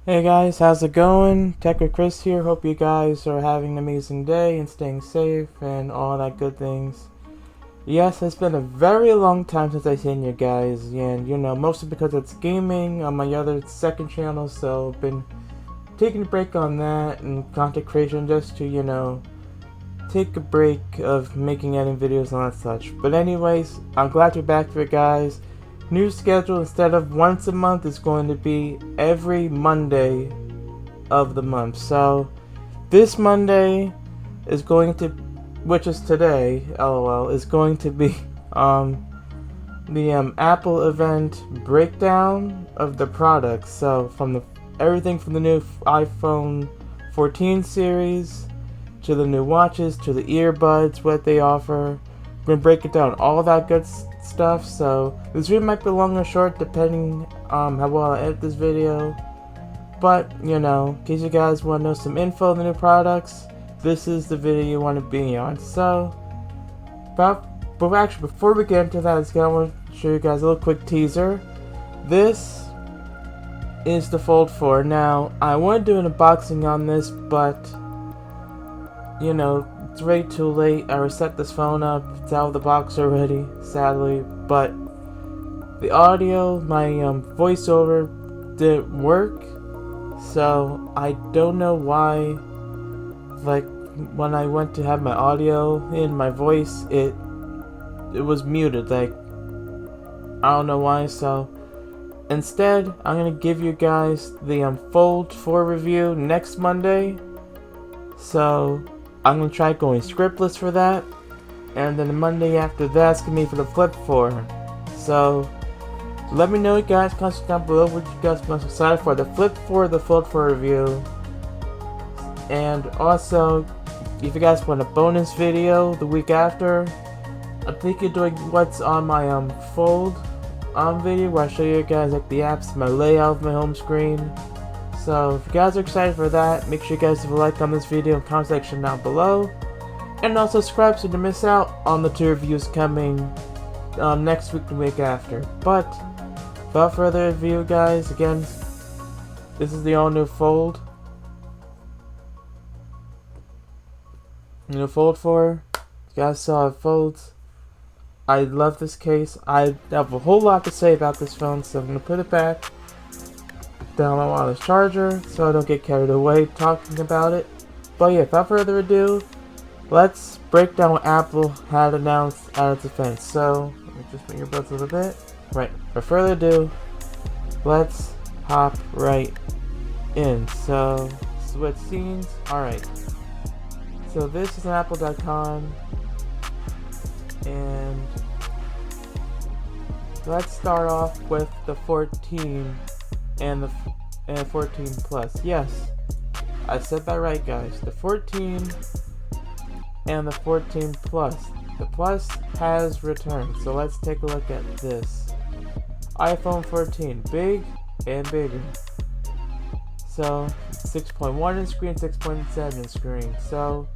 Hey guys, how's it going? Tech with Chris here. Hope you guys are having an amazing day and staying safe and all that good things. Yes, it's been a very long time since I've seen you guys, and mostly because it's gaming on my other second channel, so I've been taking a break on that and content creation just to, take a break of making editing videos and that such. But anyways, I'm glad you're back here, guys. New schedule, instead of once a month, is going to be every Monday of the month. So this Monday is going to, which is today, lol, is going to be the Apple event breakdown of the products. So from the everything from the new iPhone 14 series to the new watches to the earbuds, what they offer. We're gonna break it down, all that good stuff. So this video might be long or short depending how well I edit this video. But, in case you guys want to know some info on the new products, this is the video you want to be on. So, but actually, before we get into that, I want to show you guys a little quick teaser. This is the Fold 4. Now, I want to do an unboxing on this, but, it's way too late. I reset this phone up. It's out of the box already, sadly. But the audio, my voiceover didn't work. So I don't know why, like, when I went to have my audio in my voice, it was muted. Like, I don't know why. So instead, I'm gonna give you guys the Fold 4 review next Monday. So I'm gonna try going scriptless for that, and then the Monday after that's gonna be for the Flip 4. So let me know, guys, comment down below what you guys most excited for, the Flip 4, the Fold 4 review. And also, if you guys want a bonus video the week after, I'm thinking of doing what's on my Fold video, where I show you guys like the apps, my layout of my home screen. So if you guys are excited for that, make sure you guys leave a like on this video in the comment section down below. And also subscribe so you don't miss out on the 2 reviews coming next week and the week after. But without further ado, guys, again, this is the all-new Fold. New Fold 4. You guys saw it folds. I love this case. I have a whole lot to say about this phone, so I'm going to put it back down my wireless charger so I don't get carried away talking about it. But yeah, without further ado, let's break down what Apple had announced at its event. So let me just bring your buds a little bit. Right, without further ado, let's hop right in. So switch scenes. Alright, so this is an apple.com, and let's start off with the 14 and the 14 Plus. Yes, I said that right, guys. The 14 and the 14 Plus. The Plus has returned. So let's take a look at this. iPhone 14, big and bigger. So 6.1 in screen, 6.7 in screen. So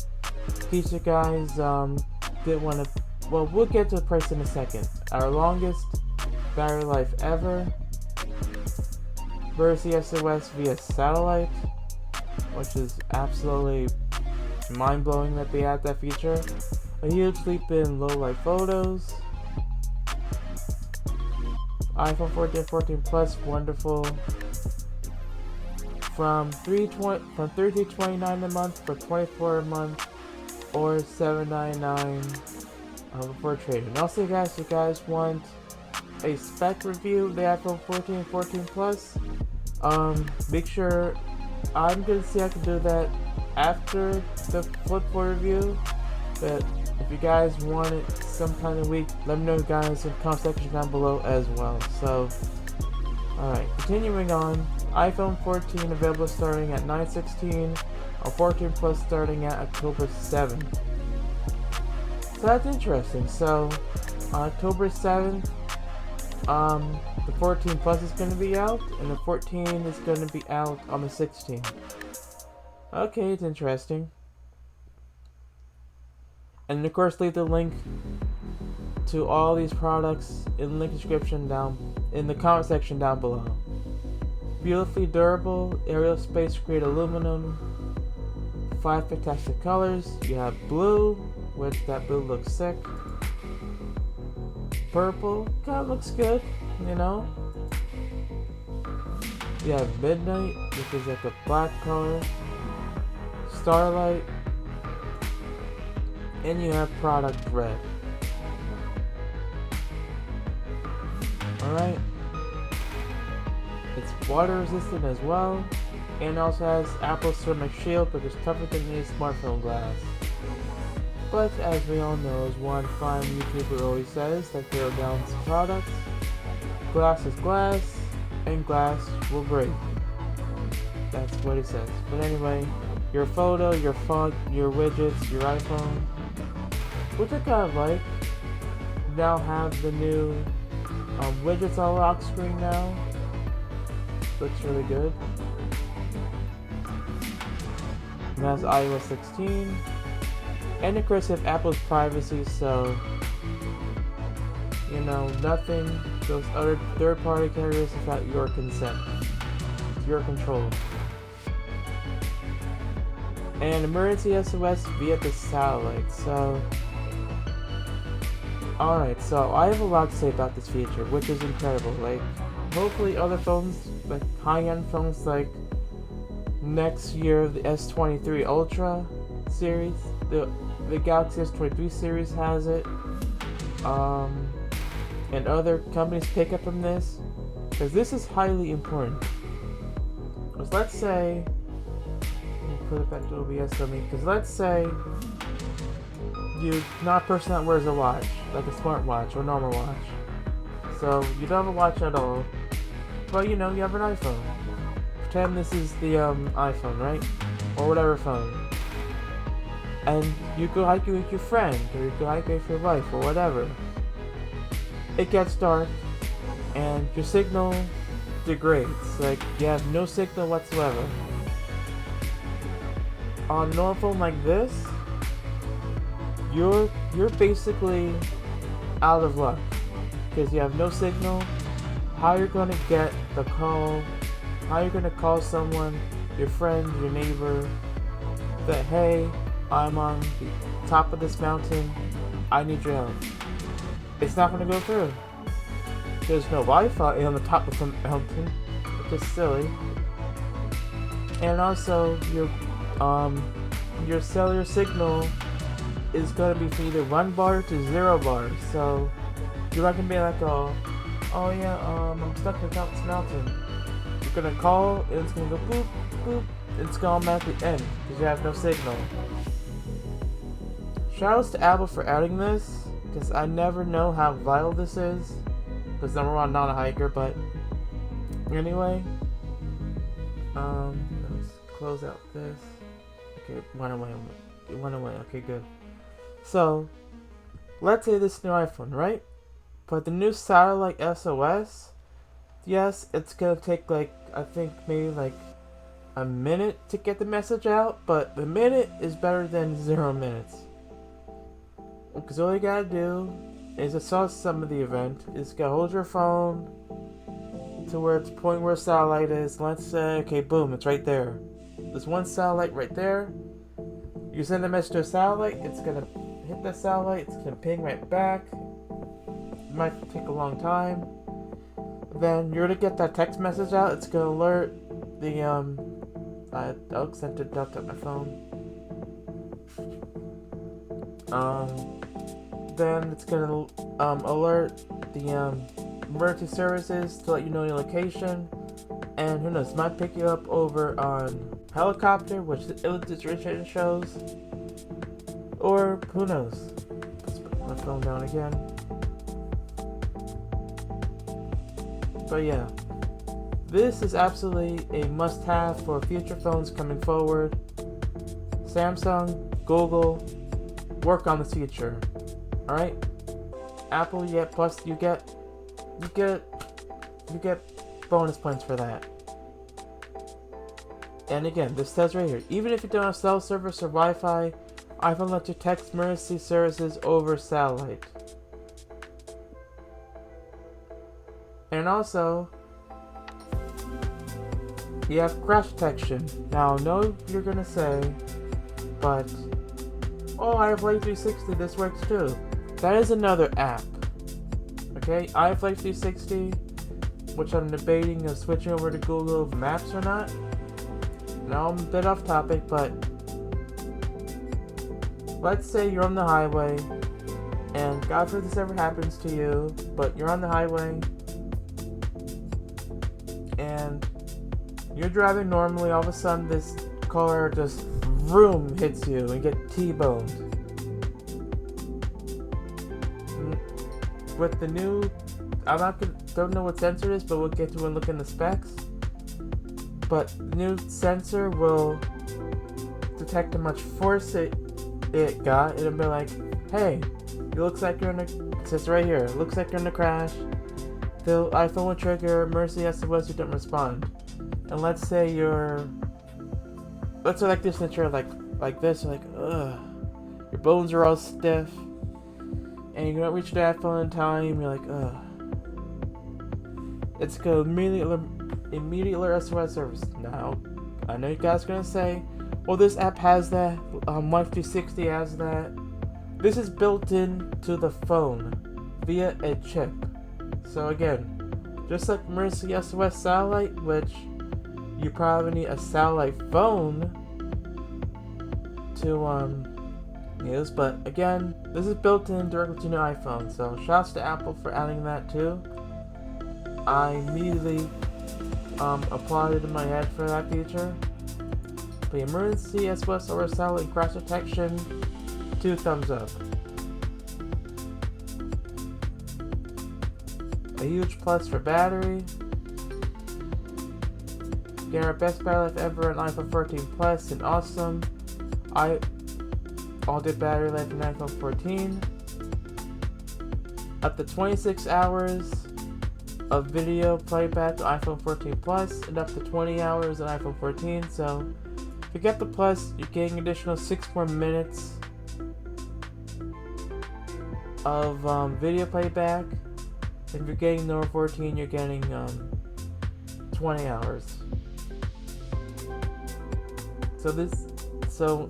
in case you guys didn't want to, well, we'll get to the price in a second. Our longest battery life ever. Versus SOS via satellite, which is absolutely mind-blowing that they add that feature. A huge leap in low-light photos. iPhone 14, 14 Plus, wonderful. From $329 a month for $24 a month, or $799 before trading. Also, guys, if you guys want a spec review of the iPhone 14 and 14 Plus, make sure, I'm gonna see I can do that after the Flip 4 review. But if you guys want it sometime in the week, let me know, guys, in the comment section down below as well. So alright, continuing on, iPhone 14 available starting at 9/16, or 14 Plus starting at October 7th. So that's interesting. So on October 7th, the 14 Plus is going to be out, and the 14 is going to be out on the 16th. Okay, it's interesting. And of course, leave the link to all these products in the link description down in the comment section down below. If beautifully durable, aerospace grade aluminum, 5 fantastic colors. You have blue, which that blue looks sick. Purple, kind of looks good, you know. You have midnight, which is like a black color. Starlight, and you have product red. Alright. It's water resistant as well, and also has Apple's ceramic shield, which is tougher than any smartphone glass. But as we all know, as one fine YouTuber always says, that they'll balance products. Glass is glass, and glass will break. That's what he says. But anyway, your photo, your font, your widgets, your iPhone, which I kind of like, now have the new widgets on lock screen now. Looks really good. It has iOS 16. And of course, you have Apple's privacy, so you know, nothing goes other third-party carriers without your consent. It's your control. And emergency SOS via the satellite. So, alright, so I have a lot to say about this feature, which is incredible. Like, hopefully other phones, like high-end phones like next year, the S23 Ultra series, the Galaxy S23 series has it, and other companies pick up on this, because this is highly important. Because let's say, let me put it back to OBS on me, because let's say you're not a person that wears a watch, like a smartwatch or a normal watch. So you don't have a watch at all, but you know, you have an iPhone. Pretend this is the iPhone, right? Or whatever phone. And you go hiking with your friend, or you go hiking with your wife, or whatever. It gets dark, and your signal degrades. Like, you have no signal whatsoever. On a normal phone like this, you're basically out of luck, because you have no signal. How you're gonna get the call? How you're gonna call someone, your friend, your neighbor, that hey, I'm on the top of this mountain, I need your help. It's not gonna go through. There's no Wi-Fi on the top of the mountain, which is silly. And also, your cellular signal is gonna be from either 1 bar to 0 bars. So you're not gonna be like, oh yeah, I'm stuck on the top of this mountain. You're gonna call, and it's gonna go boop, boop, and it's gonna automatically end because you have no signal. Shoutouts to Apple for adding this, because I never know how vital this is. Because number one, I'm not a hiker, but anyway. Let's close out this. Okay, went away. Okay, good. So, let's say this new iPhone, right? But the new satellite SOS, yes, it's gonna take like, I think maybe like a minute to get the message out, but the minute is better than 0 minutes. Because all you gotta do is, I saw some of the event, is you gotta hold your phone to where it's pointing where satellite is. Let's say, okay, boom, it's right there. There's one satellite right there. You send a message to a satellite, it's gonna hit the satellite, it's gonna ping right back. It might take a long time. Then you're gonna get that text message out, it's gonna alert the, I'll send it up to my phone. Then it's gonna alert the emergency services to let you know your location, and who knows, might pick you up over on helicopter, which the illustration shows, or who knows. Let's put my phone down again. But yeah, this is absolutely a must-have for future phones coming forward. Samsung, Google, work on this feature. Alright? Apple, yeah, plus you get bonus points for that. And again, this says right here, even if you don't have cell service or Wi-Fi, iPhone lets you text emergency services over satellite. And also, You have crash detection. Now, I know you're gonna say, but oh, I have Light 360. This works too. That is another app. Okay, I have Light 360, which I'm debating of switching over to Google Maps or not. Now I'm a bit off topic, but let's say you're on the highway, and God forbid this ever happens to you, but you're on the highway, and you're driving normally, all of a sudden this car just vroom hits you and get T-boned. With the new, don't know what sensor it is, but we'll get to it and look in the specs. But the new sensor will detect how much force it got, and it'll be like, hey, it looks like you're in a, it says right here, it looks like you're in a crash. The iPhone will trigger emergency SOS, you don't respond. And let's say like this, and you're like this, you're like, ugh, your bones are all stiff, and you don't reach the iPhone in time, you're like, ugh. It's go immediate alert SOS service. Now, I know you guys are gonna say, well, this app has that, Life 360 has that. This is built in to the phone via a chip. So again, just like emergency SOS satellite, which you probably need a satellite phone to use, but again, this is built in directly to your iPhone. So shouts to Apple for adding that too. I immediately applauded in my head for that feature. The emergency SOS over satellite crash detection, 2 thumbs up. A huge plus for battery. Get our best battery life ever on iPhone 14 Plus and awesome. All day battery life in iPhone 14. Up to 26 hours of video playback on iPhone 14 Plus and up to 20 hours on iPhone 14. So if you get the Plus, you're getting additional 6 more minutes of video playback. If you're getting number 14, you're getting 20 hours. So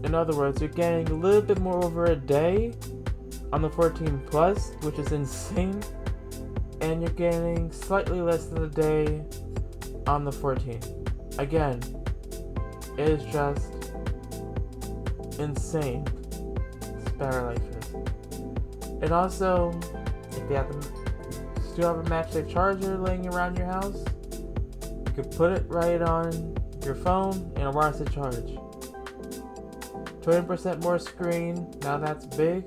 in other words, you're getting a little bit more over a day on the 14 Plus, which is insane, and you're getting slightly less than a day on the 14. Again, it is just insane. Battery life is. And also, if you still have a MagSafe charger laying around your house, you can put it right on your phone and it wires to charge. 20% more screen, now that's big.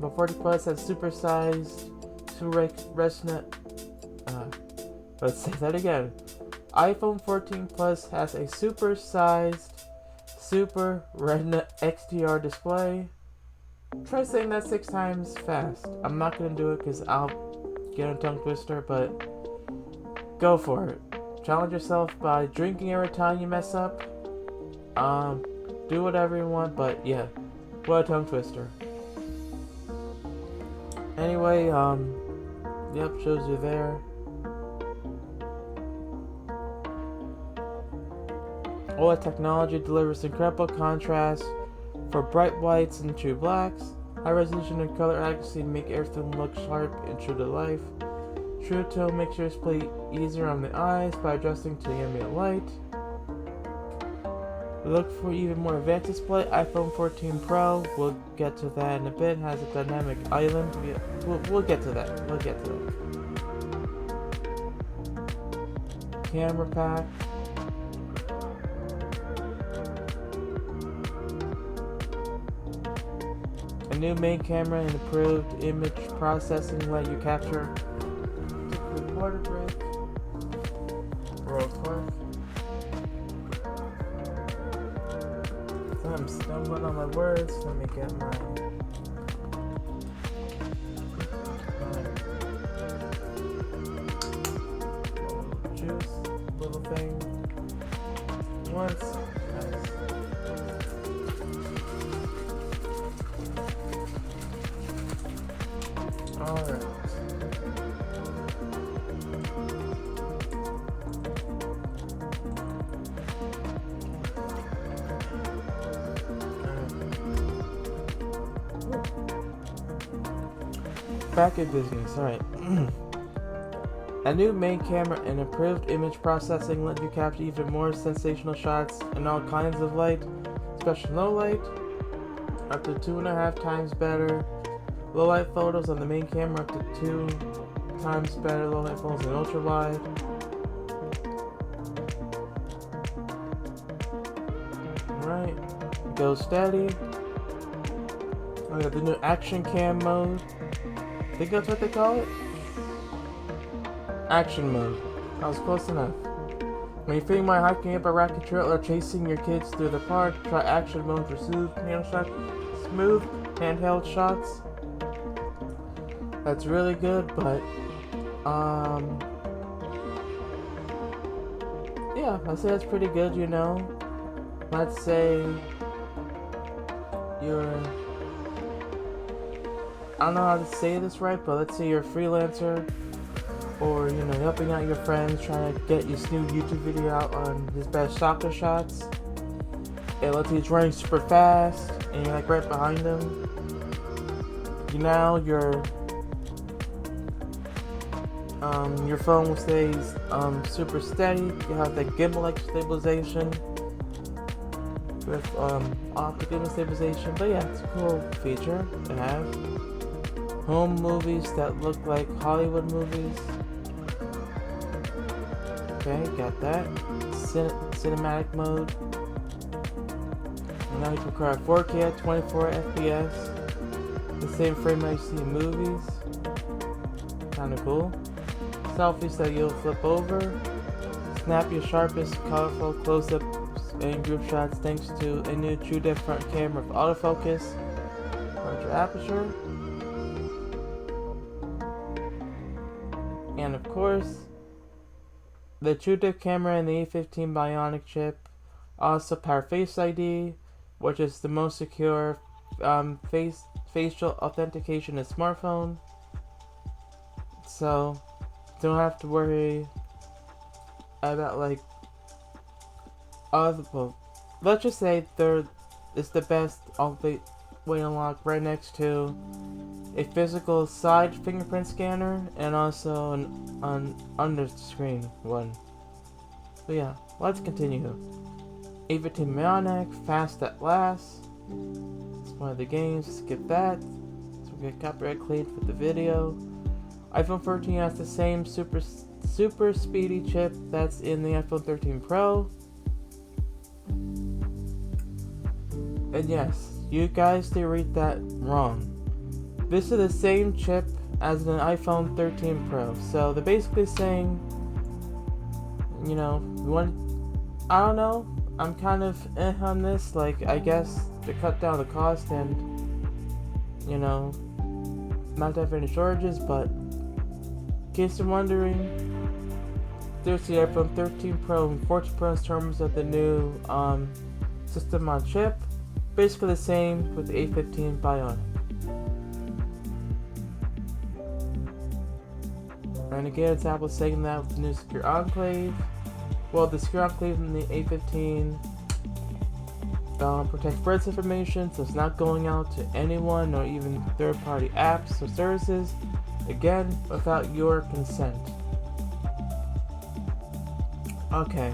The 40 Plus has supersized Retina. Let's say that again. iPhone 14 Plus has a supersized Super Retina XDR display. Try saying that 6 times fast. I'm not gonna do it because I'll get a tongue twister, but go for it. Challenge yourself by drinking every time you mess up. Do whatever you want, but yeah, what a tongue twister. Anyway, yep, shows you there. OLED technology delivers incredible contrast for bright whites and true blacks. High resolution and color accuracy make everything look sharp and true to life. True tone makes your display easier on the eyes by adjusting to the ambient light. Look for even more advanced display. iPhone 14 Pro, we'll get to that in a bit, has a dynamic island. We'll get to that. We'll get to that. Camera pack. A new main camera and improved image processing let you capture water break real quick. So I'm stumbling on my words. Let me get my juice little thing once. Nice. Alright. back in business. Alright. A new main camera and improved image processing let you capture even more sensational shots in all kinds of light, especially low light, up to 2.5 times better. Low light photos on the main camera up to 2 times better. Low light photos in ultra wide. Alright, go steady. I got the new action cam mode. I think that's what they call it. Action mode. I was close enough. When you're feeling my hiking up a rocky trail or chasing your kids through the park, try action mode for smooth handheld shots. That's really good, but yeah, I'd say that's pretty good, you know. Let's say you're, I don't know how to say this right, but let's say you're a freelancer, or you know, helping out your friends, trying to get this new YouTube video out on his best soccer shots. And let's say he's running super fast, and you're like right behind him. Now your phone stays super steady. You have that gimbal-like stabilization with optic gimbal stabilization. But yeah, it's a cool feature to have. Home movies that look like Hollywood movies. Okay, got that. Cinematic mode. And now you can record 4K at 24 FPS. The same frame rate you see in movies. Kinda cool. Selfies that you'll flip over. Snap your sharpest, colorful close-ups and group shots thanks to a new true depth front camera with autofocus, larger aperture. And of course, the TrueDepth camera and the A15 Bionic chip also power Face ID, which is the most secure facial authentication in smartphone. So don't have to worry about like other. Well, let's just say it's the best all-way unlock right next to a physical side fingerprint scanner and also an under screen one. So yeah, let's continue. A15 Bionic, fast at last. It's one of the games. Skip that. So we get copyright claimed for the video. iPhone 13 has the same super speedy chip that's in the iPhone 13 Pro. And yes, you guys did read that wrong. This is the same chip as an iPhone 13 Pro. So they're basically saying, you know, I don't know, I'm kind of on this. Like, I guess to cut down the cost and, you know, not to have any shortages, but in case you're wondering, there's the iPhone 13 Pro and 14 Pro in terms of the new system on chip. Basically the same with the A15 Bionic. And again, it's Apple saying that with the new Secure Enclave. Well, the Secure Enclave in the A15 protects Fred's information, so it's not going out to anyone or even third-party apps or services, again, without your consent. Okay,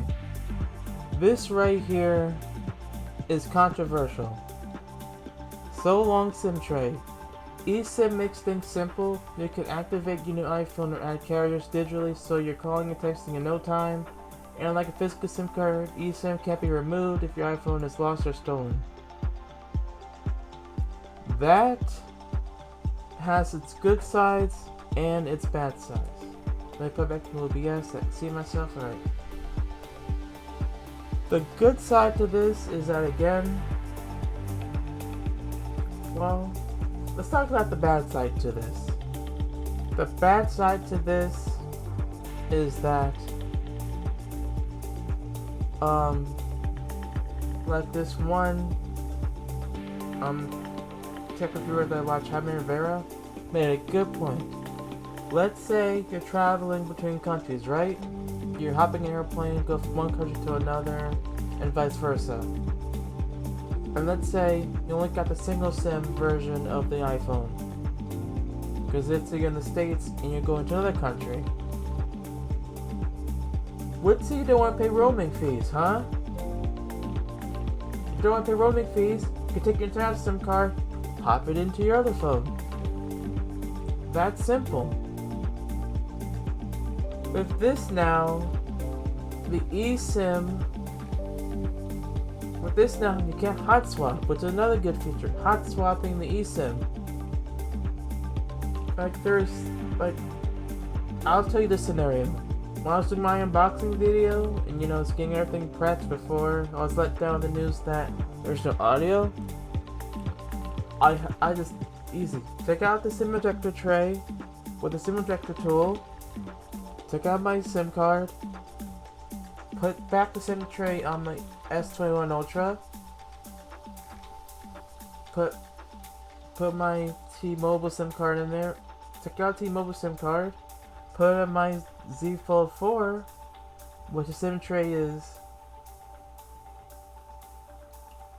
this right here is controversial. So long, SIM tray. eSIM makes things simple. You can activate your new iPhone or add carriers digitally, so you're calling and texting in no time. And like a physical SIM card, eSIM can't be removed if your iPhone is lost or stolen. That has its good sides and its bad sides. Let me put back to OBS. I can see myself. Alright. The good side to this is that, again, well, let's talk about the bad side to this. The bad side to this is that, like this one, tech reviewer that I watched, Jaime Rivera, made a good point. Let's say you're traveling between countries, right? You're hopping an airplane, go from one country to another, and vice versa. And let's say you only got the single SIM version of the iPhone. Because let's say you're in the States and you're going to another country. Let's say you don't want to pay roaming fees, huh? If you don't want to pay roaming fees, you can take your international SIM card, pop it into your other phone. That's simple. With this now, the eSIM, with this now you can't hot swap, which is another good feature. Hot swapping the eSIM. I'll tell you the scenario. When I was doing my unboxing video, and I was getting everything prepped before I was let down with the news that there's no audio, I just, easy. Take out the SIM ejector tray with the SIM ejector tool, take out my SIM card, put back the SIM tray on my S21 Ultra, put my T-Mobile SIM card in there, take out T-Mobile SIM card, put in my Z Fold 4, which the SIM tray is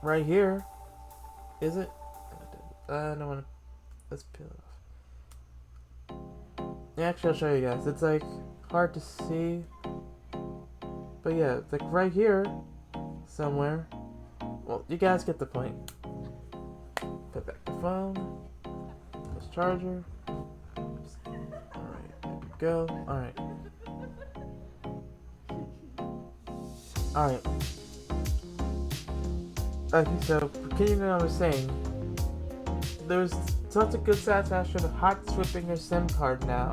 right here. Is it? I don't want to. Let's peel it off. Actually, I'll show you guys. It's like hard to see, but yeah, it's like right here somewhere. Well, you guys get the point. Put back the phone. This charger. Go. Alright. Okay, so continuing what I was saying, there's such a good satisfaction of hot swapping your SIM card now.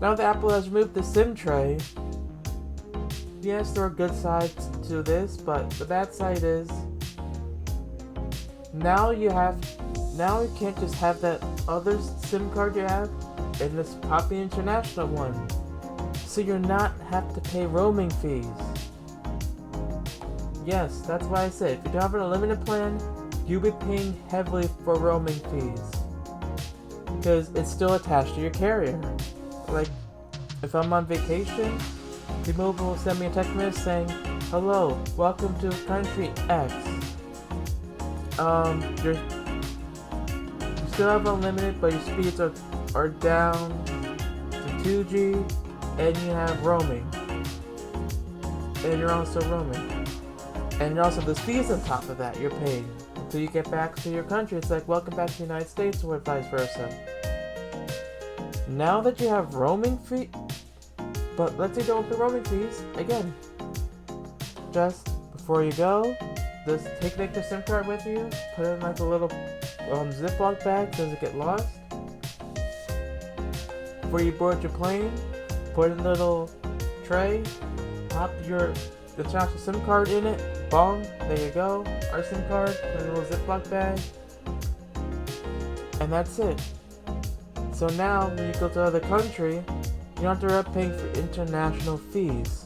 Now that Apple has removed the SIM tray, yes, there are good sides to this, but the bad side is now you can't just have that other SIM card you have and just pop the international one, so you're not have to pay roaming fees. Yes, that's why I said if you don't have an unlimited plan, you'll be paying heavily for roaming fees because it's still attached to your carrier. Like if I'm on vacation, T-Mobile will send me a text message saying, "Hello, welcome to country X. You still have unlimited, but your speeds are down to 2G, and you have roaming, and you're also roaming, and you also there's fees on top of that you're paying until you get back to your country. It's like welcome back to the United States, or vice versa. Now that you have roaming fee, but let's say don't pay roaming fees again. Just before you go, just take an extra SIM card with you, put it in like a little Ziploc bag so it doesn't get lost. Before you board your plane, put in a little tray, pop your international SIM card in it, bong, there you go, our SIM card, put in a little Ziploc bag, and that's it. So now, when you go to another country, you don't have to worry about paying for international fees.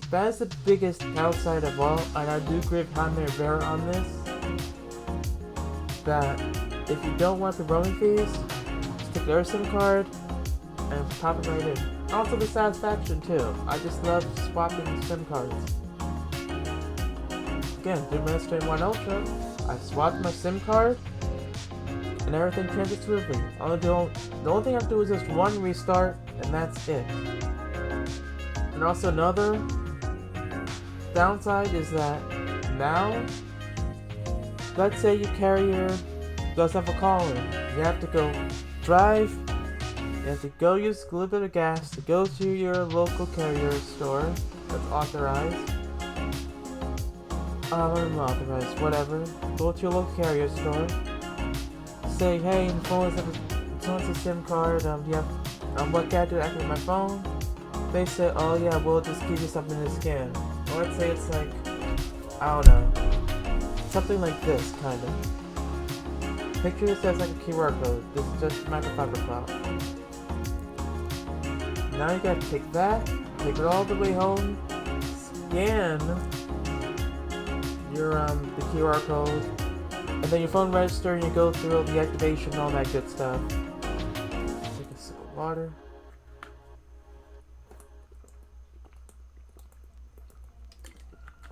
That is the biggest downside of all, and I do agree with Jaime Rivera on this, that if you don't want the roaming fees, just take your SIM card and pop it right in. Also the satisfaction too. I just love swapping SIM cards. Again, through my S21 Ultra, I swapped my SIM card and everything transit smoothly. The only thing I have to do is just one restart, and that's it. And also another downside is that now, let's say your carrier does have a call in. You have to go drive, you have to go use a little bit of gas to go to your local carrier store that's authorized. Unauthorized, whatever. Go to your local carrier store. Say, hey, the phone has a SIM card, you have, what can I do to activate my phone? They say, oh yeah, we'll just give you something to scan. Or let's say it's like, I don't know, something like this, kind of. Picture this as like a QR code. This is just microfiber cloth. Now you gotta take that, take it all the way home, scan your the QR code, and then your phone register, and you go through the activation and all that good stuff. Take a sip of water.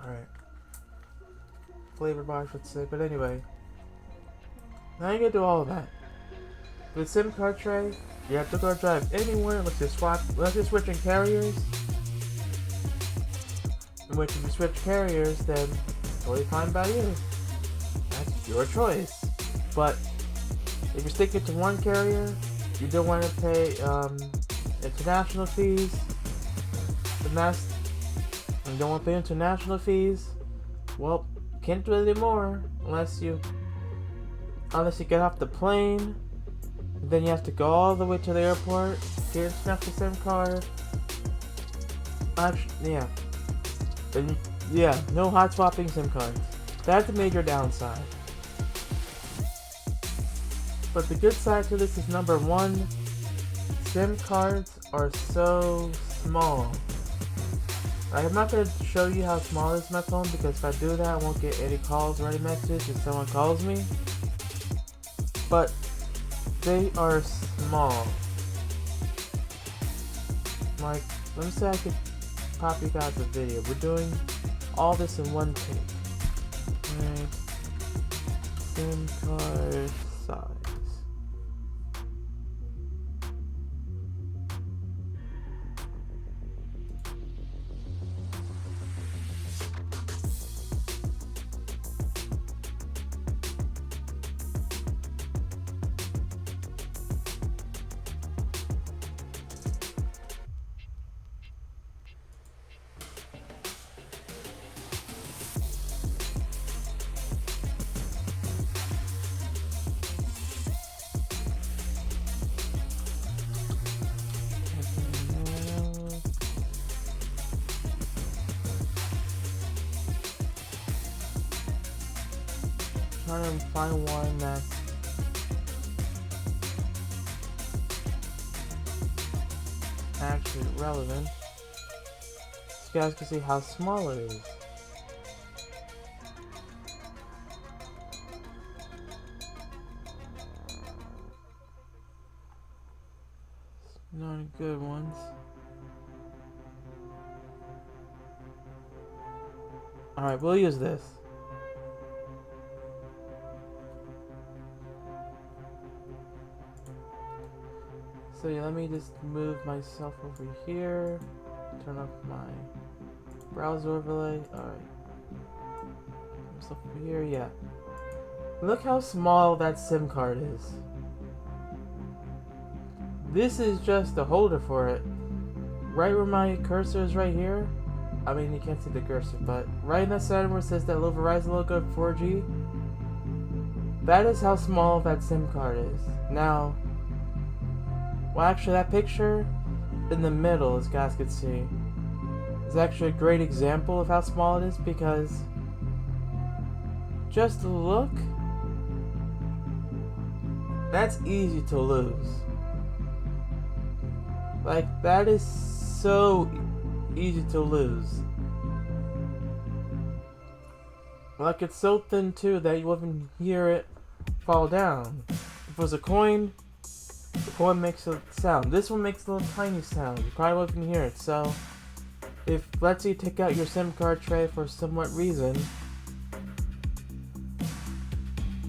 Alright. Flavor bar, I should say, but anyway. Now you gotta do all of that. With SIM card tray, you have to go drive anywhere unless you're switching carriers. In which if you switch carriers, then totally fine by you. That's your choice. But if you're sticking to one carrier, you don't want to pay international fees. You don't want to pay international fees. Well, you can't do it anymore unless you get off the plane. Then you have to go all the way to the airport, get an international SIM card. Actually, no hot swapping SIM cards. That's a major downside. But the good side to this is number one, SIM cards are so small. I'm not going to show you how small this is my phone because if I do that I won't get any calls or any messages if someone calls me. But they are small. Like, let me say I could pop you guys a video. We're doing all this in one take. Alright. SIM card size. Trying to find one that's actually relevant so you guys can see how small it is. Not any good ones. Alright, we'll use this. So yeah, let me just move myself over here, turn off my browser overlay. Alright. Myself over here, yeah. Look how small that SIM card is. This is just the holder for it. Right where my cursor is right here. I mean, you can't see the cursor, but right in the center where it says that little Verizon logo 4G. That is how small that SIM card is. Now, well, actually, that picture in the middle, as you guys can see, is actually a great example of how small it is because just look, that's easy to lose. Like, that is so easy to lose. Like, it's so thin too that you won't even hear it fall down. If it was a coin, the coin makes a sound. This one makes a little tiny sound. You probably won't even hear it. So, if let's say you take out your SIM card tray for somewhat reason,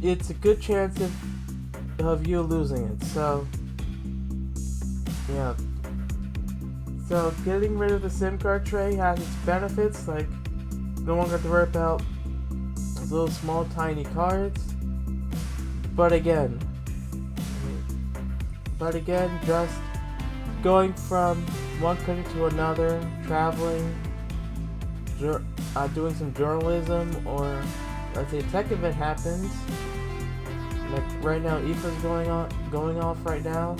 it's a good chance of you losing it. So, yeah. So, getting rid of the SIM card tray has its benefits. Like, no one got to worry about those little small tiny cards. But again, just going from one country to another, traveling, doing some journalism, or let's say a tech event happens, like right now IFA's going off right now,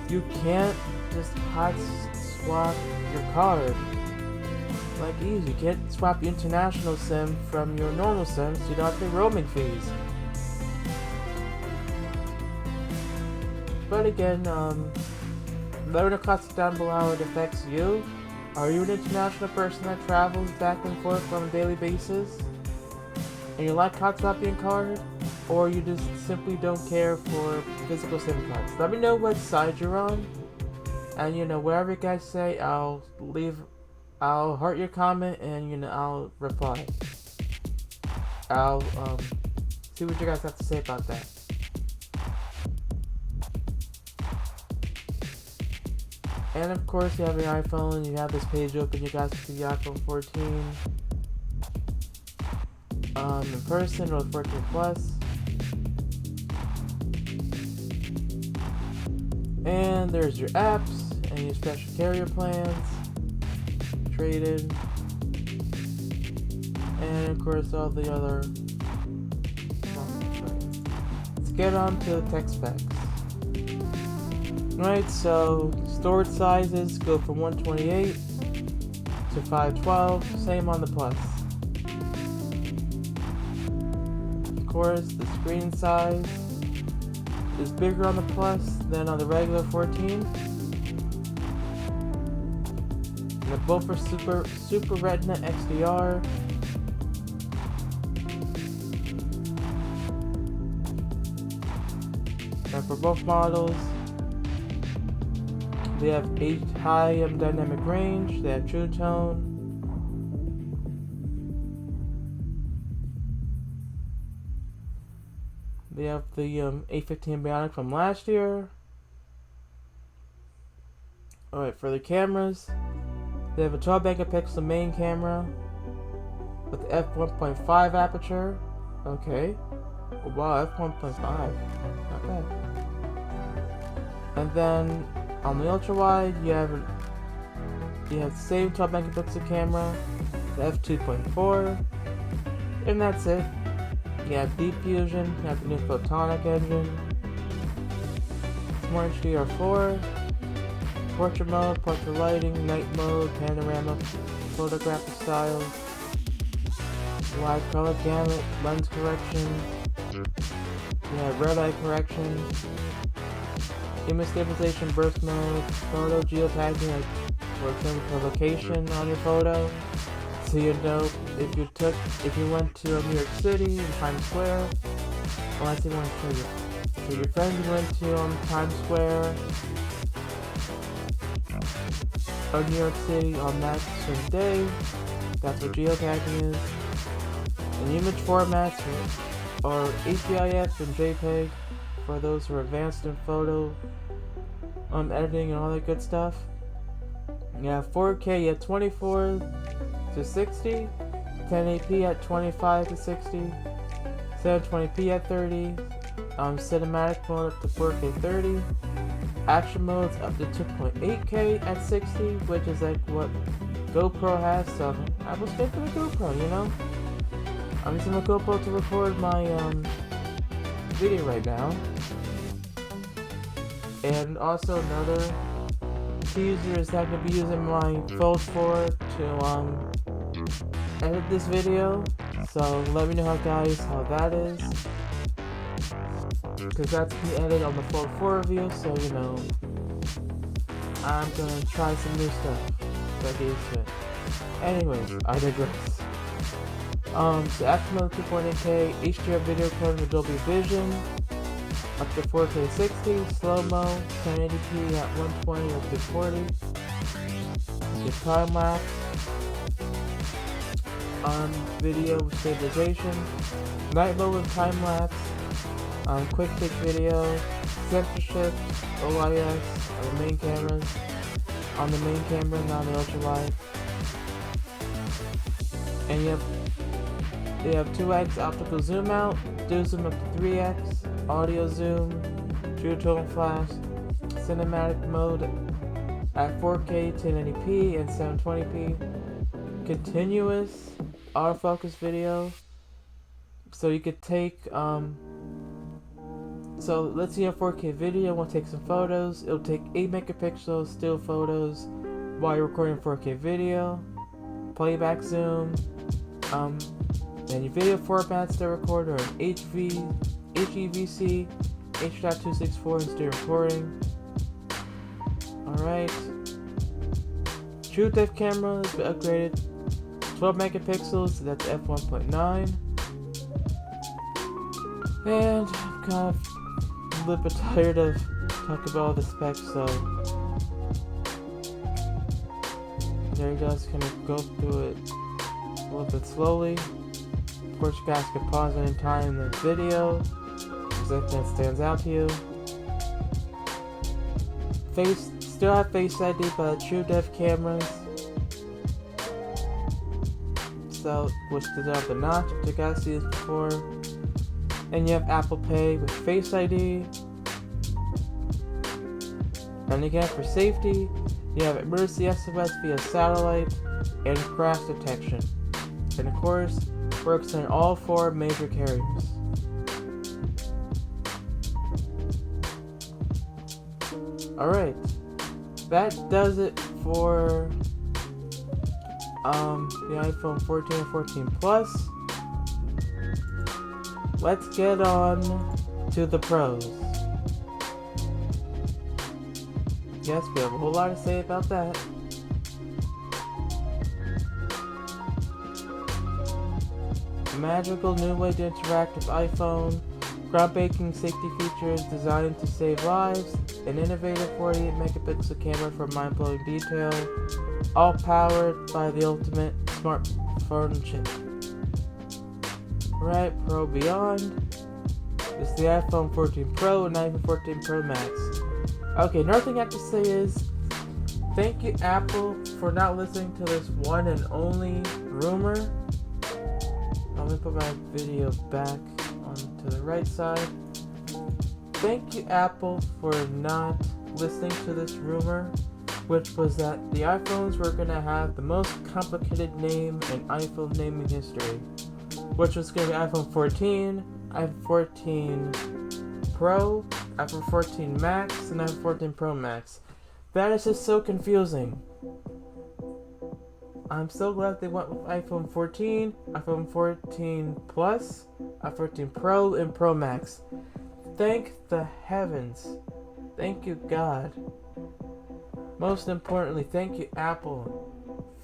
you can't just hot swap your card like easy. You can't swap your international SIM from your normal SIM, so you don't have to pay roaming fees. But again, let me know comments down below how it affects you. Are you an international person that travels back and forth on a daily basis? And you like hot swapping a card? Or you just simply don't care for physical SIM cards? Let me know what side you're on. And whatever you guys say, I'll heart your comment and I'll reply. I'll see what you guys have to say about that. And of course, you have your iPhone, you have this page open, you guys can see the iPhone 14 in person, or 14 Plus. And there's your apps and your special carrier plans, trade-in, and of course all the other. Let's get on to the tech specs. Right, so storage sizes go from 128 to 512, same on the Plus. Of course, the screen size is bigger on the Plus than on the regular 14. And they're both for Super Retina XDR. And for both models, they have high dynamic range, they have True Tone. They have the A15 Bionic from last year. Alright, for the cameras, they have a 12 megapixel main camera with f1.5 aperture. Okay. Oh, wow, f1.5. Not bad. And then on the ultra wide, you have the same 12 megapixel camera, the f2.4, and that's it. You have deep fusion, you have the new photonic engine, Smart HDR4, portrait mode, portrait lighting, night mode, panorama, photographic style, wide color gamut, lens correction, you have red eye correction, image stabilization, burst mode, photo geotagging, like for example, location on your photo, so you know if you went to New York City in Times Square. Well, I think I want to show you. So your friend went to Times Square or New York City on that certain day. That's what geotagging is. And image formats are HEIF and JPEG for those who are advanced in photo editing and all that good stuff. You have 4K at 24 to 60, 1080p at 25 to 60, 720p at 30, cinematic mode up to 4K 30, action modes up to 2.8K at 60, which is like what GoPro has, so I will stick with the GoPro, you know? I'm using my GoPro to record my video right now. And also another teaser is that I'm going to be using my Fold 4 to edit this video. So let me know how that is. Because that's the edit on the Fold 4 review, so you know, I'm going to try some new stuff. So I get used to it. Anyways, I digress. So action mode 2.8K, HDR video recording with Dolby Vision, up to 4K 60, slow-mo, 1080p at 120 or 240, your time-lapse, video stabilization, night mode with time-lapse, quick take video, censorship, OIS, on the main cameras, on the main camera, not the ultra-wide, and they have 2x optical zoom out, do zoom up to 3x, audio zoom, true tone flash, cinematic mode at 4K 1080p and 720p, continuous autofocus video, so you could take, so let's see a 4K video, we'll take some photos, it'll take 8 megapixel still photos while you're recording 4K video, playback zoom, and your video formats that record are HEVC, H.264 and still recording. Alright. True depth camera has been upgraded 12 megapixels, so that's f1.9. And I'm kind of a little bit tired of talking about all the specs, so there you guys can go through it a little bit slowly. Of course, you guys can pause any time in the video if anything that stands out to you. Face still have Face ID, but true depth cameras. So, which does have the notch, which you guys see this before. And you have Apple Pay with Face ID. And again, for safety, you have emergency SOS via satellite and crash detection. And of course, works in all 4 major carriers. Alright, that does it for the iPhone 14 and 14 Plus. Let's get on to the pros. Yes, we have a whole lot to say about that. Magical new way to interact with iPhone. Groundbreaking safety features designed to save lives. An innovative 48 megapixel camera for mind-blowing detail. All powered by the ultimate smartphone chip. Right, Pro Beyond. This is the iPhone 14 Pro and iPhone 14 Pro Max. Okay, another thing I have to say is, thank you Apple for not listening to this one and only rumor. Let me put my video back onto the right side. Thank you Apple for not listening to this rumor, which was that the iPhones were going to have the most complicated name in iPhone naming history, which was going to be iPhone 14, iPhone 14 Pro, iPhone 14 Max, and iPhone 14 Pro Max. That is just so confusing. I'm so glad they went with iPhone 14, iPhone 14 Plus, iPhone 14 Pro, and Pro Max. Thank the heavens. Thank you, God. Most importantly, thank you, Apple,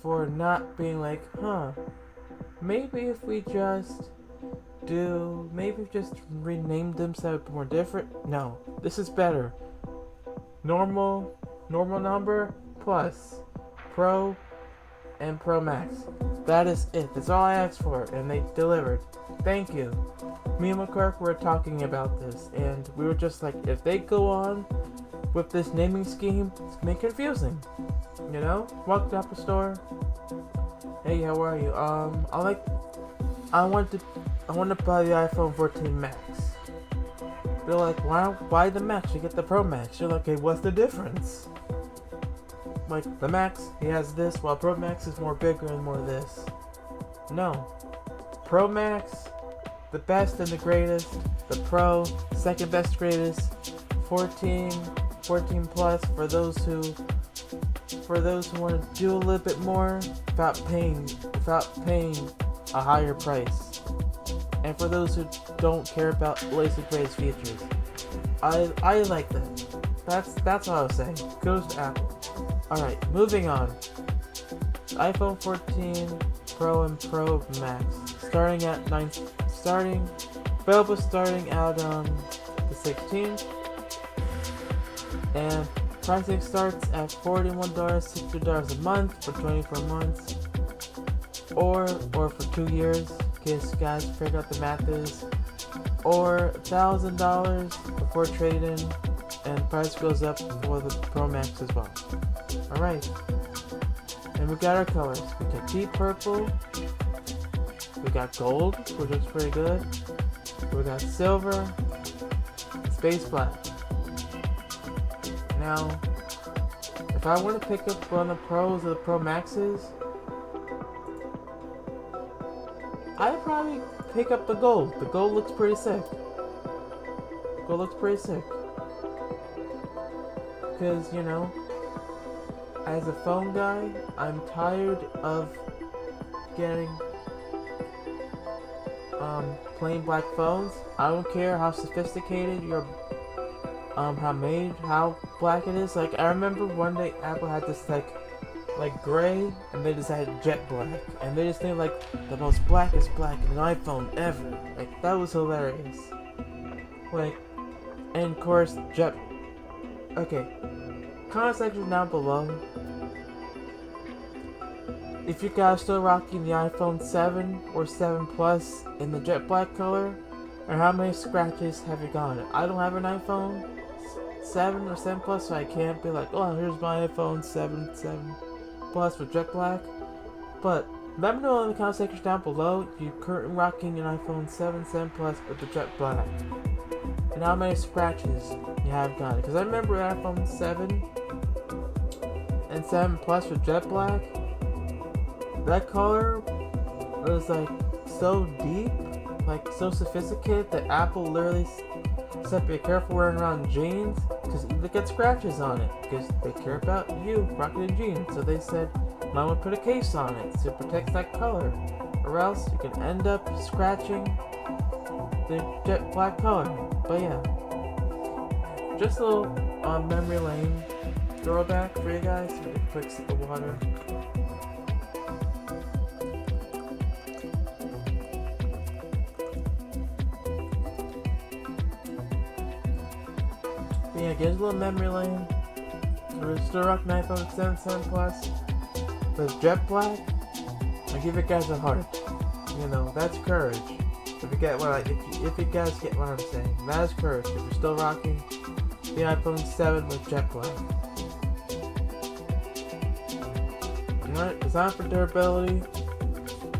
for not being like, maybe if we just rename them so it's more different. No, this is better. Normal number, Plus, Pro, and Pro Max. That is it. That's all I asked for, and they delivered. Thank you. Me and McCark were talking about this, and we were just like, if they go on with this naming scheme, it's gonna be confusing. You know? Walk to the Apple Store. Hey, how are you? I want to buy the iPhone 14 Max. They're like, why the Max? You get the Pro Max. You're like, okay, what's the difference? Like, the Max, he has this, while Pro Max is more bigger and more this. No. Pro Max, the best and the greatest. The Pro, second best, greatest. 14 Plus for those who want to do a little bit more without paying a higher price. And for those who don't care about latest and greatest features. I like that. That's what I was saying. Goes to Apple. Alright, moving on. iPhone 14 Pro and Pro Max. Available starting out on the 16th. And pricing starts at $41, $60 a month for 24 months. Or for 2 years, in case you guys figure out the math is. Or $1,000 before trade-in, and price goes up for the Pro Max as well. Alright. And we got our colors. We got deep purple. We got gold, which looks pretty good. We got silver. Space black. Now, if I want to pick up one of the Pros or the Pro Maxes, I'd probably pick up the gold. The gold looks pretty sick. Because, you know, as a phone guy, I'm tired of getting plain black phones. I don't care how sophisticated your how black it is. Like, I remember one day Apple had this like gray, and they just had jet black, and they just made like the most blackest black in an iPhone ever. Like, that was hilarious. Like, and of course okay, comment section down below if you guys still rocking the iPhone 7 or 7 Plus in the jet black color, or how many scratches have you gotten. I don't have an iPhone 7 or 7 Plus, so I can't be like, oh, here's my iPhone 7 Plus with jet black. But let me know in the comment section down below if you're currently rocking an iPhone 7 Plus with the jet black, and how many scratches you have gotten. Because I remember iPhone 7 and 7 Plus with jet black, that color was like so deep, like so sophisticated that Apple literally said be careful wearing around jeans because you get scratches on it because they care about you rocking in jeans. So they said might want to put a case on it to protect that color, or else you can end up scratching the jet black color. But yeah, just a little memory lane throwback for you guys. Take a quick sip of water. But yeah, gives a little memory lane. We're still rocking iPhone 7 Plus with jet black. I give you guys a heart. You know, that's courage. If you get what if you guys get what I'm saying, that is courage. If you're still rocking the iPhone 7 with jet black. Alright, designed for durability.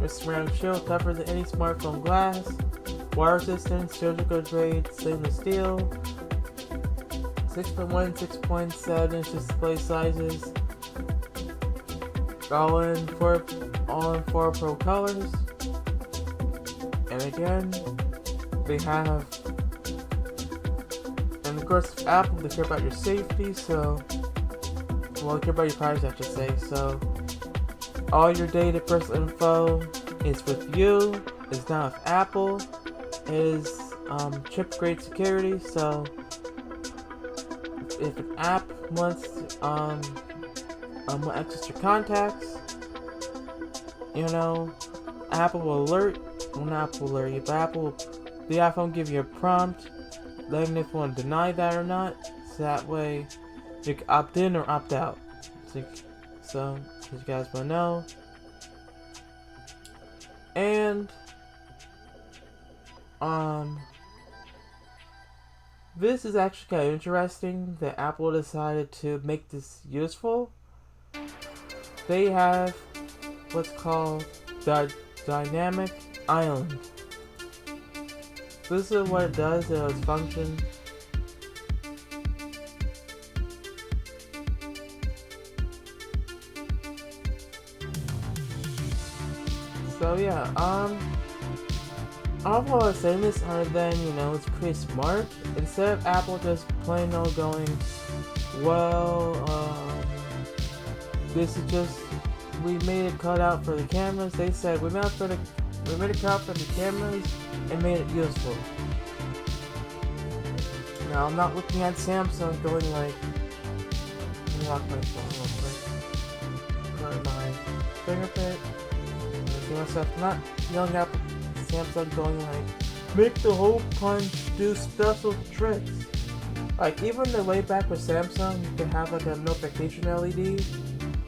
With ceramic shield tougher than any smartphone glass. Water resistant, surgical grade stainless steel. 6.1, 6.7 inch display sizes. All in 4 Pro colors. And again, they have, and of course Apple, they care about your safety, so, well, they care about your privacy, I should say, so all your data, personal info is with you, it's not with Apple. It is chip grade security, so if an app wants access to your contacts, you know, Apple will alert. Well, not Apple will alert you, but the iPhone will give you a prompt letting if you want to deny that or not, so that way you can opt in or opt out. So as you guys will know. And this is actually kind of interesting that Apple decided to make this useful. They have what's called the dynamic island. This is what it does, its function. So yeah, I don't know what I'm saying this other than, you know, it's pretty smart. Instead of Apple just plain old going, well, this is just, we made it cut out for the cameras. They said we made it cut out for the cameras and made it useful. Now I'm not looking at Samsung going like, let me lock my phone real quick. Cut my fingerprint. Myself, not yelling at Samsung going like, make the hole punch do special tricks. Like even the way back with Samsung, you can have like a notification LED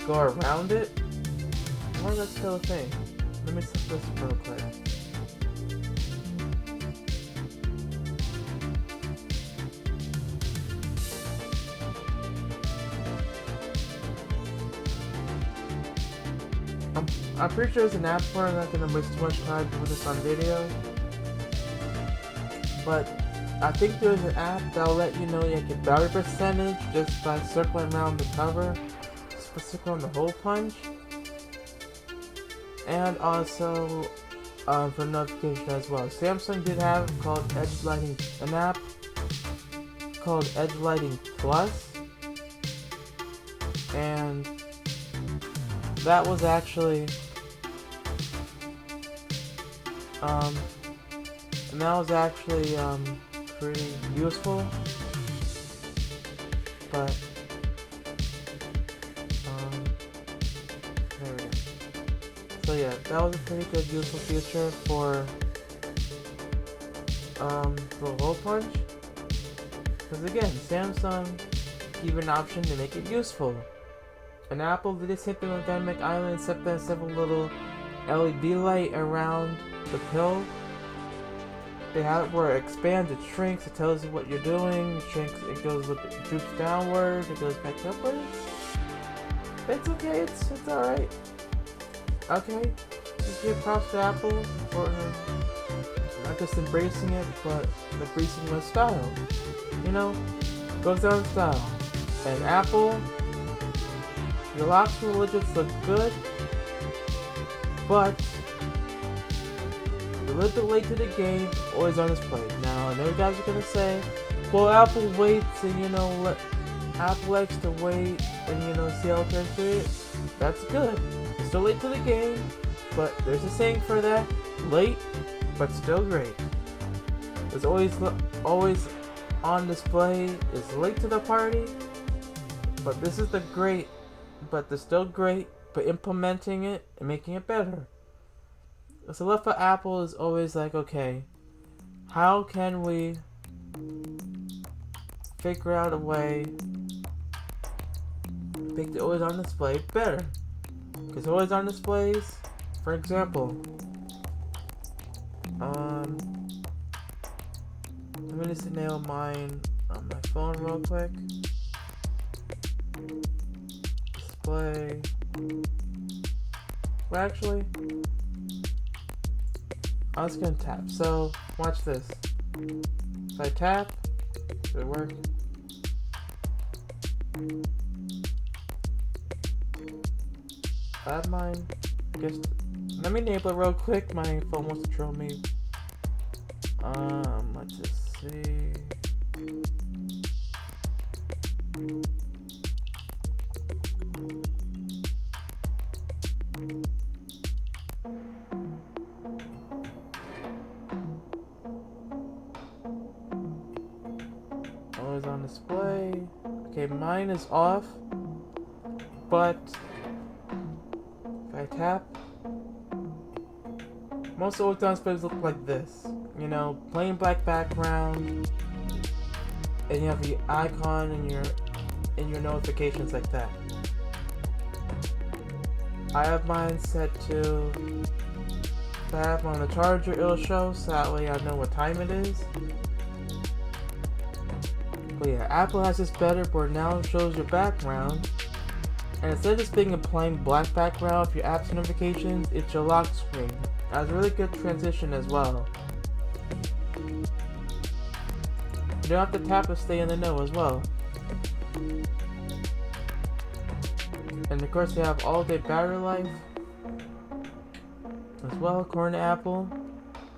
go around it. I wonder if that's still a thing. Let me set this real quick. I'm pretty sure there's an app for it. I'm not gonna waste too much time doing this on video. But I think there's an app that'll let you know your battery percentage just by circling around the cover, just by circling the hole punch. And also for notification as well. Samsung did have called Edge Lighting, an app called Edge Lighting Plus, and that was actually pretty useful, but there we go. So yeah, that was a pretty good useful feature for the hole punch, because again, Samsung gave an option to make it useful. And Apple did the same thing with Dynamic Island, except that simple little LED light around the pill. They have it where it expands, it shrinks, it tells you what you're doing, it shrinks, it goes with it droops downward, it goes back upward. It's okay, it's alright. Okay. Just give props to Apple for not just embracing it, but embracing my style. You know? Goes down style. And Apple, your locks and widgets look good, but you're a little bit late to the game, always on display. Now, I know you guys are gonna say, well, Apple waits and, Apple likes to wait and, see how it turns to it. That's good. You're still late to the game, but there's a saying for that. Late, but still great. It's always on display, is late to the party, but this is but they're still great, but implementing it and making it better. So left for Apple is always like, okay, how can we figure out a way to make the always on display better? Because always on displays, for example, let me just nail mine on my phone real quick. Display. Well, actually, I was gonna tap. So watch this. If I tap, should it work? I have mine. I guess. Let me enable it real quick. My phone wants to troll me. Let's just see. Always on display. Okay, mine is off, but if I tap, most always on displays look like this. Plain black background, and you have the icon in your notifications like that. I have mine set to, if I have on the charger, it'll show, so that way I know what time it is. But yeah, Apple has this better where it now shows your background, and instead of just being a plain black background for your apps notifications, it's your lock screen. That's a really good transition as well. You don't have to tap to stay in the know as well. And of course, they have all-day battery life as well, according to Apple.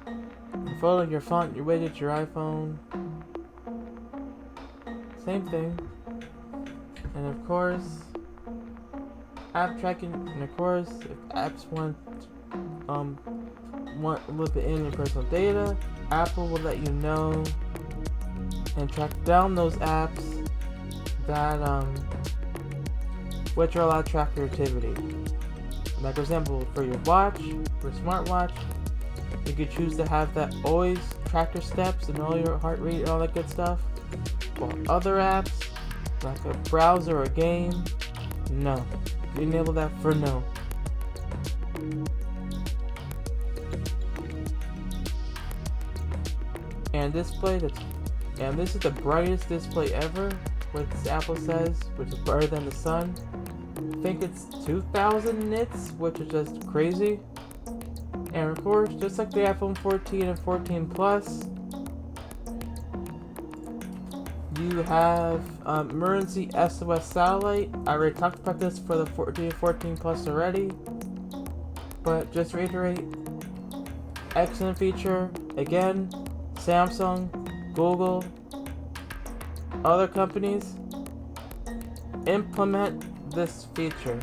Your photo, your font, your widget, your iPhone. Same thing. And of course, app tracking. And of course, if apps want a little bit in your personal data, Apple will let you know and track down those apps that which are allowed to track your activity. Like for example, for your watch, for smartwatch, you could choose to have that always track your steps and all your heart rate and all that good stuff. While other apps, like a browser or a game, no. You enable that for no. And this is the brightest display ever, which Apple says, which is brighter than the sun. I think it's 2000 nits, which is just crazy. And of course, just like the iPhone 14 and 14 Plus, you have emergency SOS satellite. I already talked about this for the 14 and 14 Plus already, but just to reiterate, excellent feature. Again, Samsung, Google, other companies implement this feature.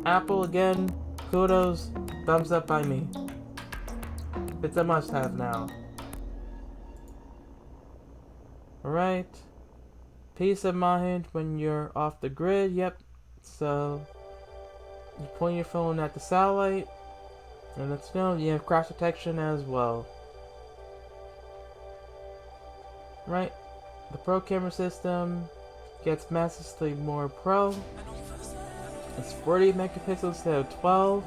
Apple, again, kudos, thumbs up by me. It's a must-have now. Alright. Peace of mind when you're off the grid, yep. So, you point your phone at the satellite, and let's know you have crash detection as well. Right, the Pro camera system gets massively more Pro. It's 40 megapixels instead of 12,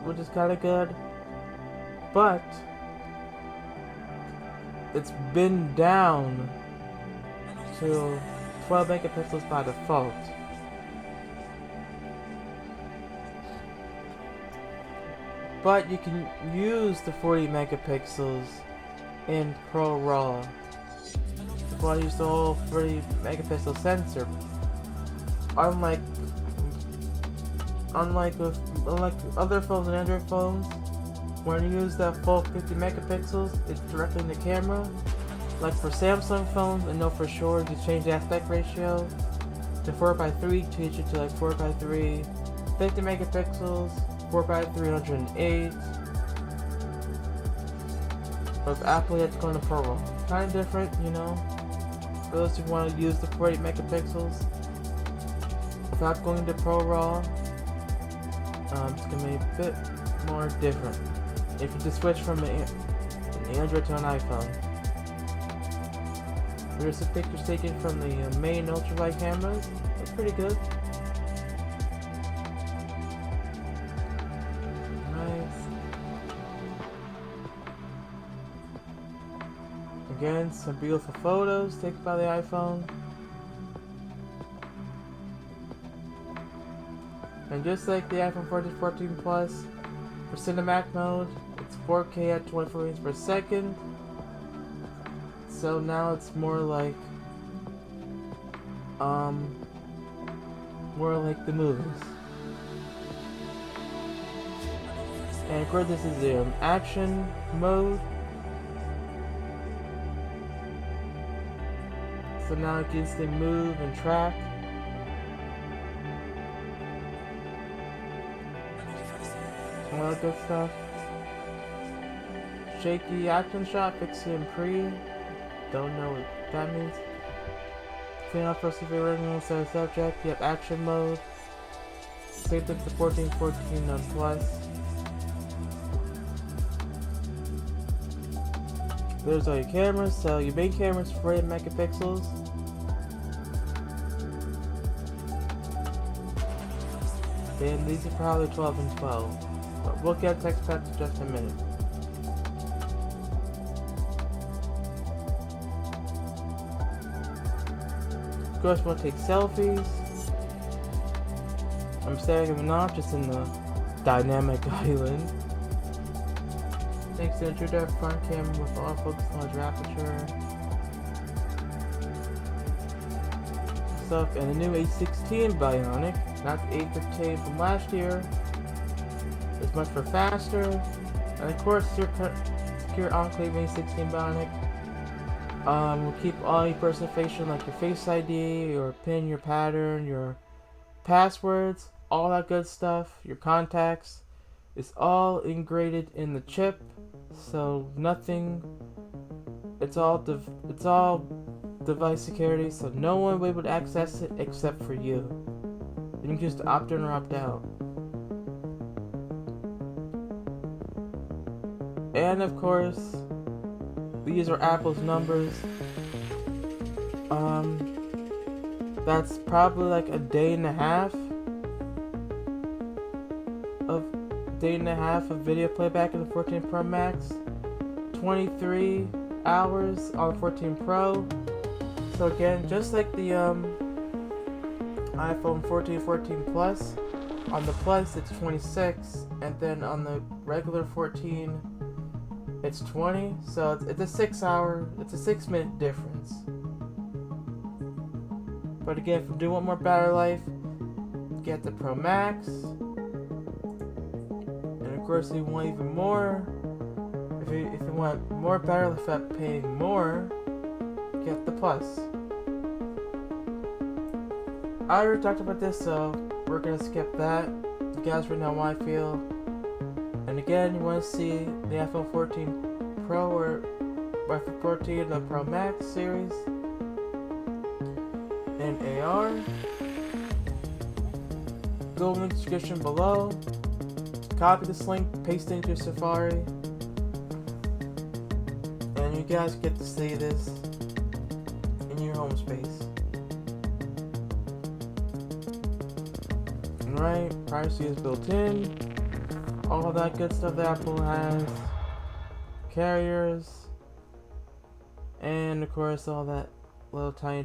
which is kind of good. but it's been down to 12 megapixels by default. But you can use the 40 megapixels in Pro RAW. If you want to use the whole 40 megapixel sensor, unlike with other phones and Android phones, when you use that full 50 megapixels, it's directly in the camera. Like for Samsung phones, I know for sure you change the aspect ratio to 4:3, change it to like 4:3, 50 megapixels, 4:3, 108. With Apple, you have to go into Pro RAW. Kind of different, you know. For those who want to use the 48 megapixels, without going into Pro RAW, it's gonna be a bit more different if you just switch from an Android to an iPhone. There's some pictures taken from the main ultrawide cameras. That's pretty good. Nice. Again, some beautiful photos taken by the iPhone. And just like the iPhone 14 Plus, for cinematic mode, it's 4K at 24 frames per second. So now it's more like the movies. And of course, this is the action mode. So now it gets to move and track. All that good stuff. Shaky action shot, fixing pre. Don't know what that means. Final perseverance as a subject. Yep, action mode. Same thing for 14 Plus. There's all your cameras. So your main camera is 48 megapixels. And these are probably 12 and 12. But we'll get text pack in just a minute. Of course, we'll take selfies. I'm setting them not just in the dynamic island. Thanks to the true depth front camera with autofocus large aperture. Stuff and a new A16 Bionic, not the A15 from last year. It's much for faster, and of course, secure enclave A16 Bionic. Will keep all your personal information like your Face ID, your PIN, your pattern, your passwords, all that good stuff, your contacts. It's all integrated in the chip, so nothing. It's all device security, so no one will be able to access it except for you. You can just opt in or opt out. And of course, these are Apple's numbers. That's probably like a day and a half of video playback in the 14 Pro Max. 23 hours on 14 Pro. So again, just like the iPhone 14 Plus, on the Plus it's 26, and then on the regular 14 it's 20. So it's a 6-minute difference. But again, if you do want more battery life, get the Pro Max. And of course, if you want even more, if you want more battery life without paying more, get the Plus. I already talked about this, so we're gonna skip that. You guys already know how I feel. And again, you want to see the iPhone 14 Pro or iPhone 14 the Pro Max series in AR. Go in the description below. Copy this link, paste it into your Safari, and you guys get to see this in your home space. Alright, privacy is built in. All that good stuff that Apple has. carriers, and of course all that little tiny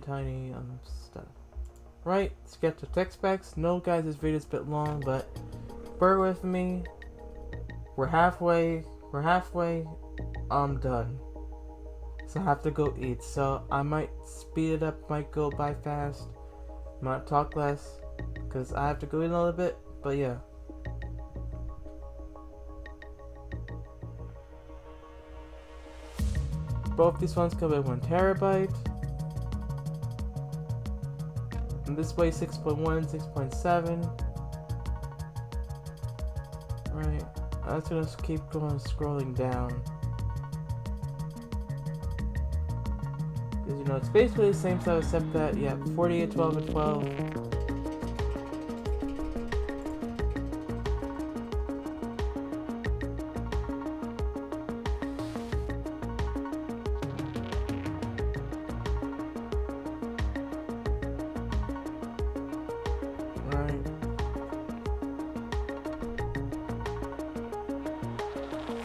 stuff. Right, let's get to tech specs. No guys, this video's a bit long, but bear with me. We're halfway, I'm done. So I have to go eat, so I might speed it up, might go by fast, might talk less, because I have to go eat a little bit, but yeah. Both these phones come in 1 terabyte. And this weighs 6.1, 6.7. Right. I'm just gonna keep going scrolling down. Because you know it's basically the same size except that yeah, 48, 12, and 12.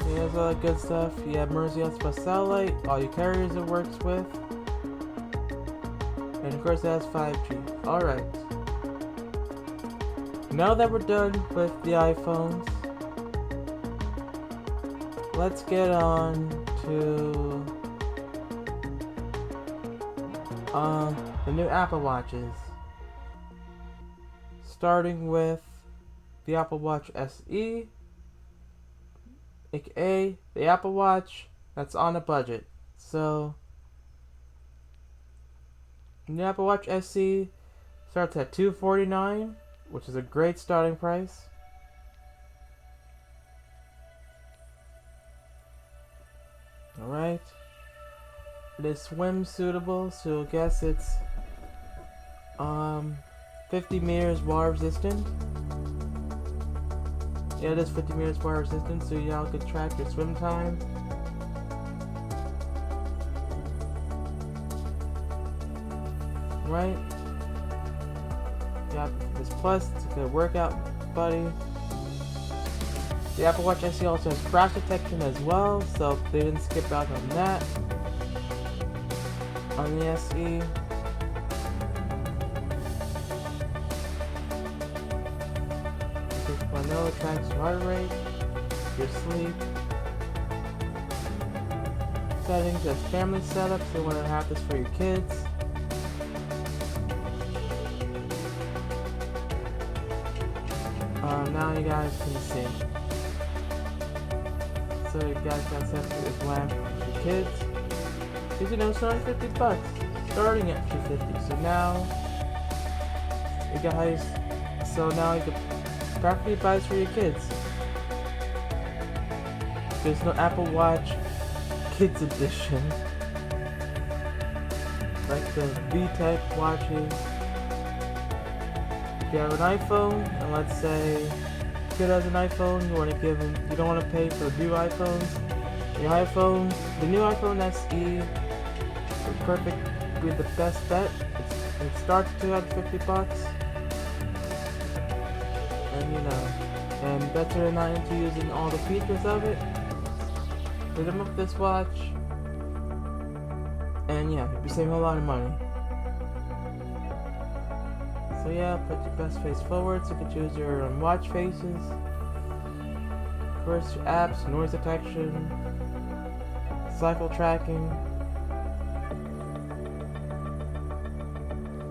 Here's all that good stuff. You have emergency hotspot satellite, all your carriers it works with, and of course it has 5G. Alright. Now that we're done with the iPhones, let's get on to the new Apple Watches. Starting with the Apple Watch SE, aka the Apple Watch that's on a budget. So the Apple Watch SE starts at $249, which is a great starting price. Alright. It is swim suitable, so I guess it's 50 meters water resistant. Yeah, it is 50 meters water resistant, so y'all could track your swim time. Right? Yeah, this Plus, it's a good workout buddy. The Apple Watch SE also has crash detection as well, so they didn't skip out on that. On the SE. It tracks your heart rate, your sleep, settings as family setup, so you want to have this for your kids. Now you guys can see. So you guys got set for this lamp for your kids. Because you know, it's only $50, starting at $250. So now you guys, you can practically buy this for your kids. There's no Apple Watch Kids Edition, like the V-type watches. If you have an iPhone, and let's say kid has an iPhone, you want to give him, you don't want to pay for the new iPhones. The new iPhone SE would perfect be the best bet. It starts at $250. And you know, and better than not into using all the features of it. Pick them up this watch, and yeah, you'll be saving a lot of money. So yeah, put your best face forward so you can choose your watch faces. Of course, your apps, noise detection, cycle tracking,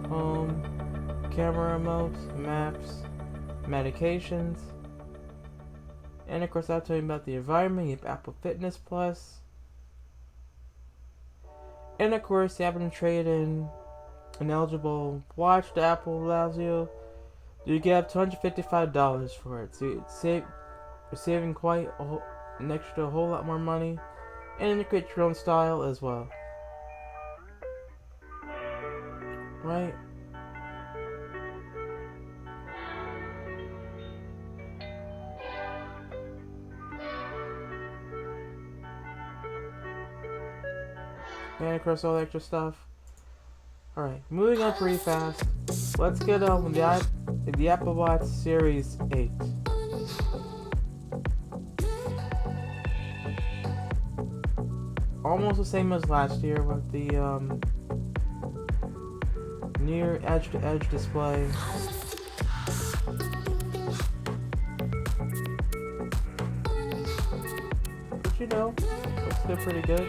home, camera remote, maps, medications, and of course I'll tell you about the environment. You have Apple Fitness Plus, and of course you happen to trade in an eligible watch that Apple allows you. You get up to $155 for it, so you're saving quite an extra whole lot more money, and you create your own style as well. Right? And of course all the extra stuff. Alright, moving on pretty fast. Let's get on with the Apple Watch Series 8. almost the same as last year with the near edge-to-edge display. But you know, looks still pretty good.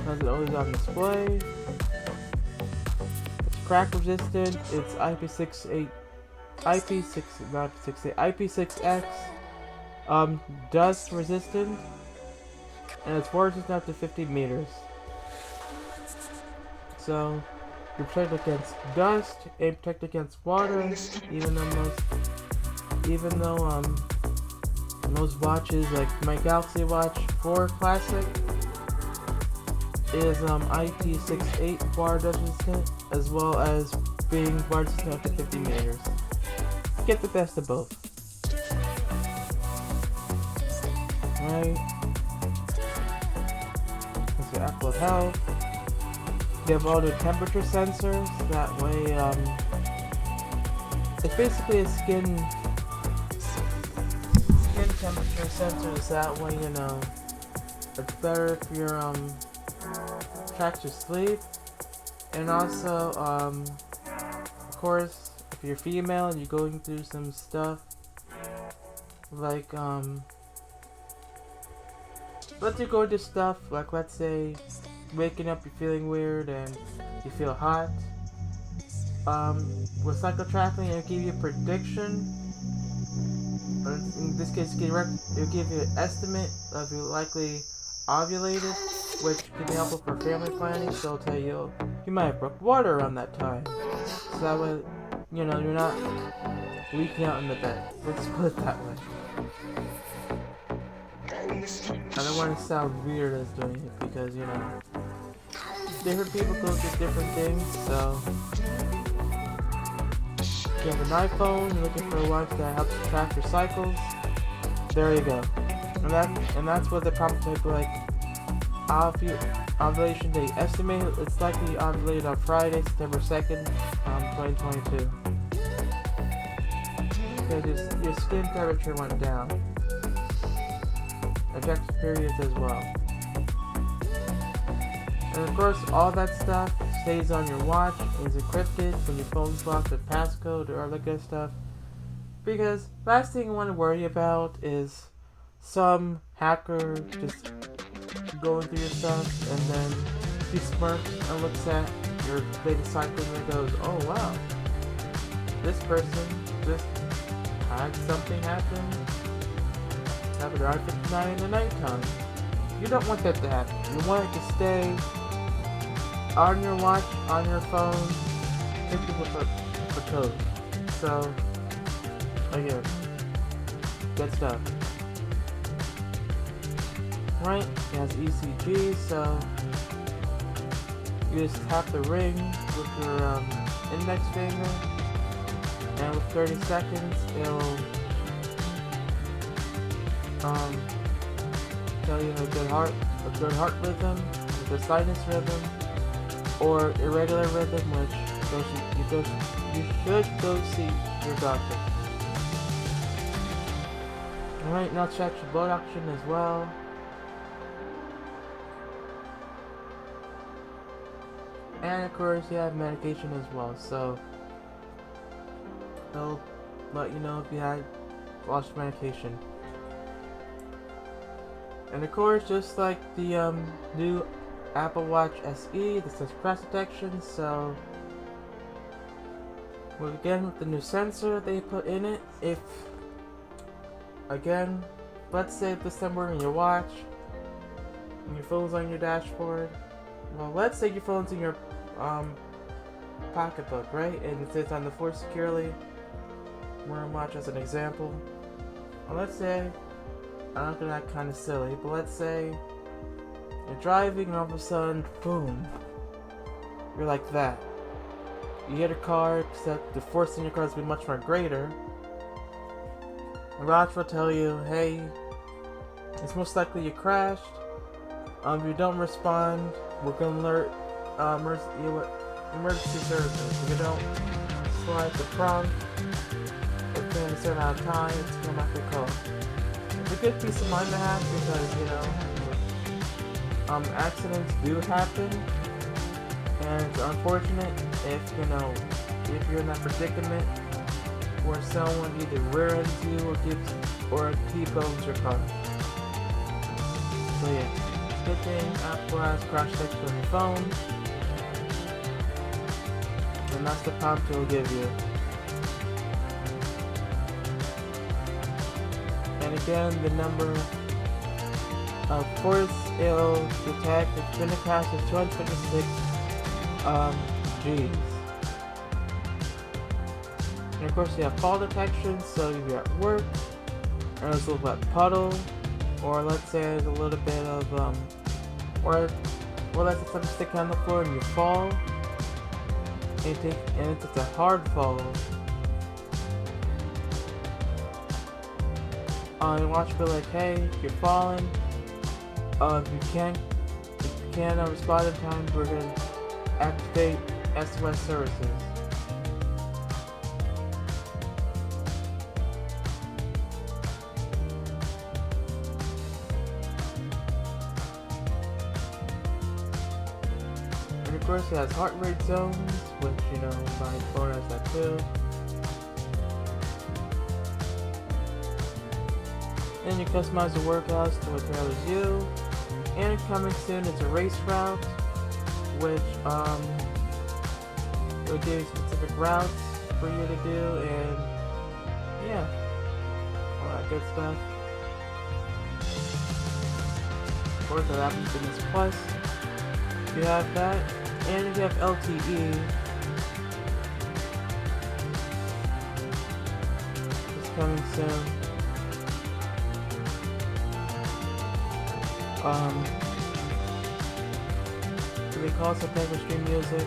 Has it always on display. It's crack resistant. It's IP6X dust resistant, and it's water resistant up to 50 meters. So you're protected against dust and protected against water, even though most watches like my Galaxy Watch 4 Classic is IP68 water dust resistant, as well as being water resistant up to 50 meters. Get the best of both. Right. Let's get Apple Health. They have all the temperature sensors. That way, it's basically a skin temperature sensor. So that way, you know, it's better for your tracks your sleep, and also, of course, if you're female and you're going through some stuff, like let's say go into stuff like, let's say waking up, you're feeling weird and you feel hot. With cycle tracking, it'll give you a prediction. In this case, it'll give you an estimate of your likely ovulated, which can be helpful for family planning. So it'll tell you you might have broke water around that time. So that way, you know, you're not leaking out in the bed. Let's put it that way. I don't want to sound weird as doing it because, you know, different people go through different things. So if you have an iPhone, you're looking for a watch that helps you track your cycles, there you go. And that's what the prompt type like ovulation date estimate. It's likely ovulated on Friday, September 2nd, 2022. Because your skin temperature went down. Ejection periods as well. And of course, all that stuff stays on your watch, is encrypted when your phone's locked with passcode or other good stuff. Because last thing you want to worry about is some hacker just going through your stuff and then he smirks and looks at your latest cycle and goes, oh wow, this person just had something happen at 9:59 in the nighttime. You don't want that to happen. You want it to stay on your watch, on your phone, simply with a code. So, again, good stuff. Right, it has ECG, so you just tap the ring with your index finger, and with 30 seconds, it'll tell you a good heart rhythm, a good sinus rhythm, or irregular rhythm, which you should go see your doctor. Alright, now check your blood oxygen as well. And of course, you have medication as well, so they'll let you know if you had lost medication. And of course, just like the new Apple Watch SE, this has crash detection, so with the new sensor they put in it, if again, let's say this time wearing your watch and your phone's on your dashboard. Well, let's say your phone's in your pocketbook, right? And it sits on the floor securely. Wearing a watch as an example. Well, let's say, I'm not gonna act kind of silly, but let's say you're driving and all of a sudden, boom, you're like that. You hit a car, except the force in your car has been much more greater. The watch will tell you, hey, it's most likely you crashed. If you don't respond, we're gonna alert emergency services. If you don't slide the prompt within a certain amount of time, it's gonna have to call. it's a good piece of mind to have because, accidents do happen, and it's unfortunate if, if you're in that predicament where someone either rear ends you or T-bones your car. So yeah, it's a good thing Apple has crash text on your phone, and that's the prompt it will give you. And again, the number of force it'll detect if it's crash is 256 G's. And of course you have fall detection, so if you're at work and there's a little wet puddle, or let's say there's a little bit of or let's say something sticking on the floor and you fall, and it's a hard fall. You watch be like, hey, you're falling. If you can't respond in time, we're gonna activate SOS services. And of course, it has heart rate zones, which my phone has that too. And you customize the workouts to what tailors you. And coming soon is a race route, which will give you specific routes for you to do, and yeah, all that good stuff. Of course, that Apple Fitness Plus, you have that, and if you have LTE, it's coming soon. They call some type of stream music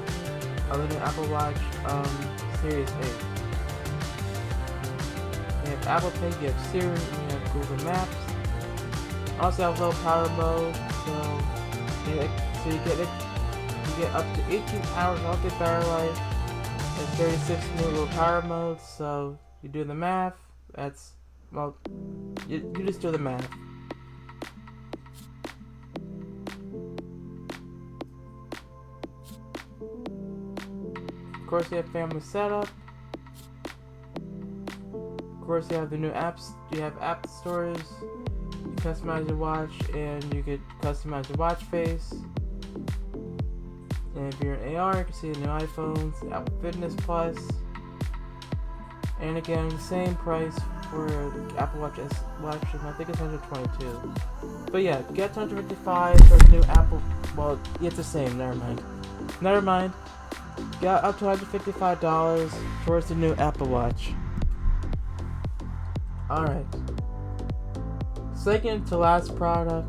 other than Apple Watch Series 8. You have Apple Pay, you have Siri, and you have Google Maps. Also have low power mode, so you get up to 18 hours healthy battery life and 36 new low power modes. So you do the math. That's you just do the math. Of course, you have family setup. Of course, you have the new apps. You have app stores. You customize your watch, and you could customize your watch face. And if you're in AR, you can see the new iPhones, Apple Fitness Plus. And again, the same price for the Apple Watch S. Watch, I think it's 122. But yeah, get 155 for the new Apple. Well, it's the same. Never mind. Got up to $155 towards the new Apple Watch. Alright. Second to last product,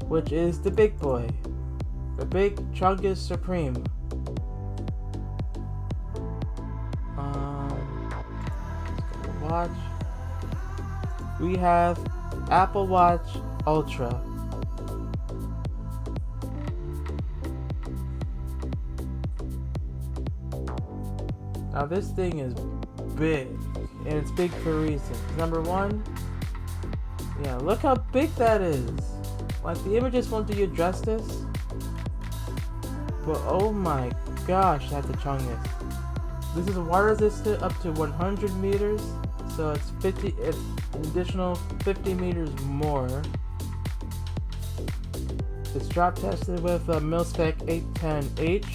which is the big boy. The big Chungus Supreme. Watch. We have Apple Watch Ultra. Now this thing is big, and it's big for a reason. Number one, yeah, look how big that is. Like, the images won't do you justice, but oh my gosh, that's a chungus. This is water resistant up to 100 meters, so it's an additional 50 meters more. It's drop tested with a mil-spec 810H.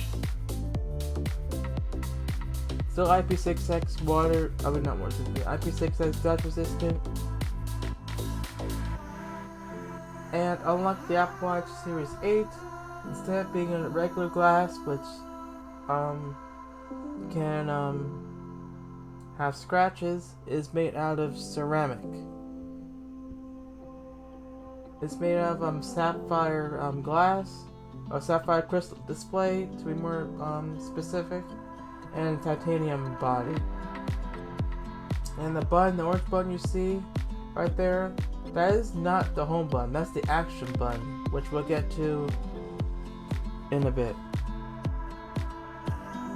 Still IP6X IP6X dust resistant. And unlike the Apple Watch Series 8, instead of being in regular glass, which can have scratches, is made out of ceramic. It's made out of sapphire glass, or sapphire crystal display to be more specific, and titanium body. And the orange button you see right there, that is not the home button, that's the action button, which we'll get to in a bit.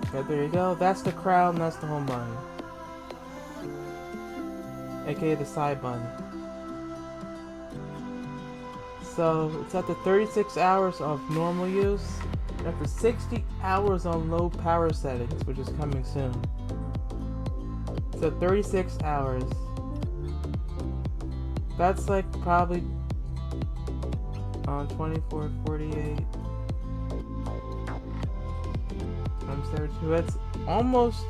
Okay, there you go, that's the crown, that's the home button, aka the side button. So it's after 36 hours of normal use, and after 60 hours on low power settings, which is coming soon. So 36 hours. That's like probably on 24, 48. I'm 32. That's almost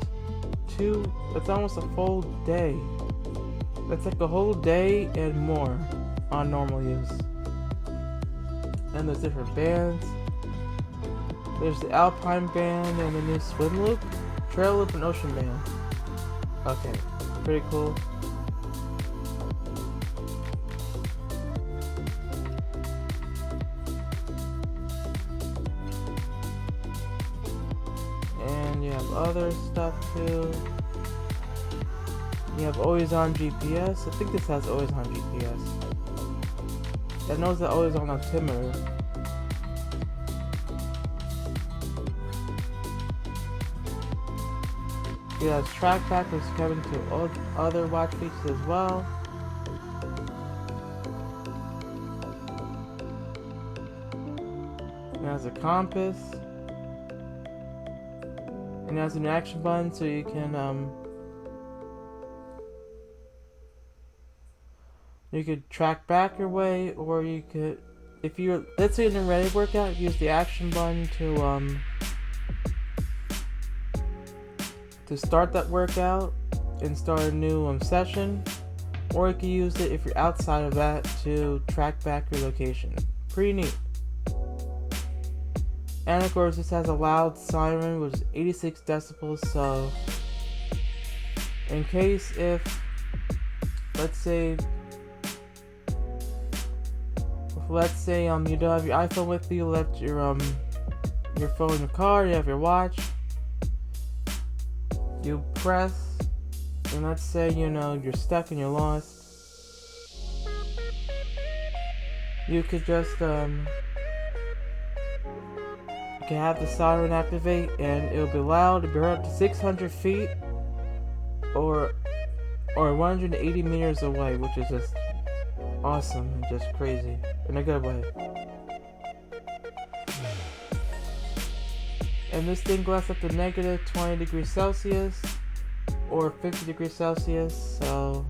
that's almost a full day. That's like a whole day and more on normal use. And there's different bands. There's the Alpine band and the new swim loop, trail loop, and ocean band. Okay, pretty cool. And you have other stuff too. You have always on GPS. I think this has always on GPS. It knows the always on altimeter. It has track back, which is coming to other watch features as well. It has a compass. And it has an action button so you can you could track back your way, or you could, if you're, let's say in a ready workout, use the action button to start that workout and start a new session, or you can use it if you're outside of that to track back your location. Pretty neat. And of course, this has a loud siren, which is 86 decibels. So, in case if, let's say you don't have your iPhone with you, left your phone in the car, you have your watch, you press, and let's say you're stuck and you're lost, you could just you can have the siren activate, and it'll be loud. It'll be heard up to 600 feet or 180 meters away, which is just awesome and just crazy in a good way. And this thing lasts up to negative 20 degrees Celsius or 50 degrees Celsius. So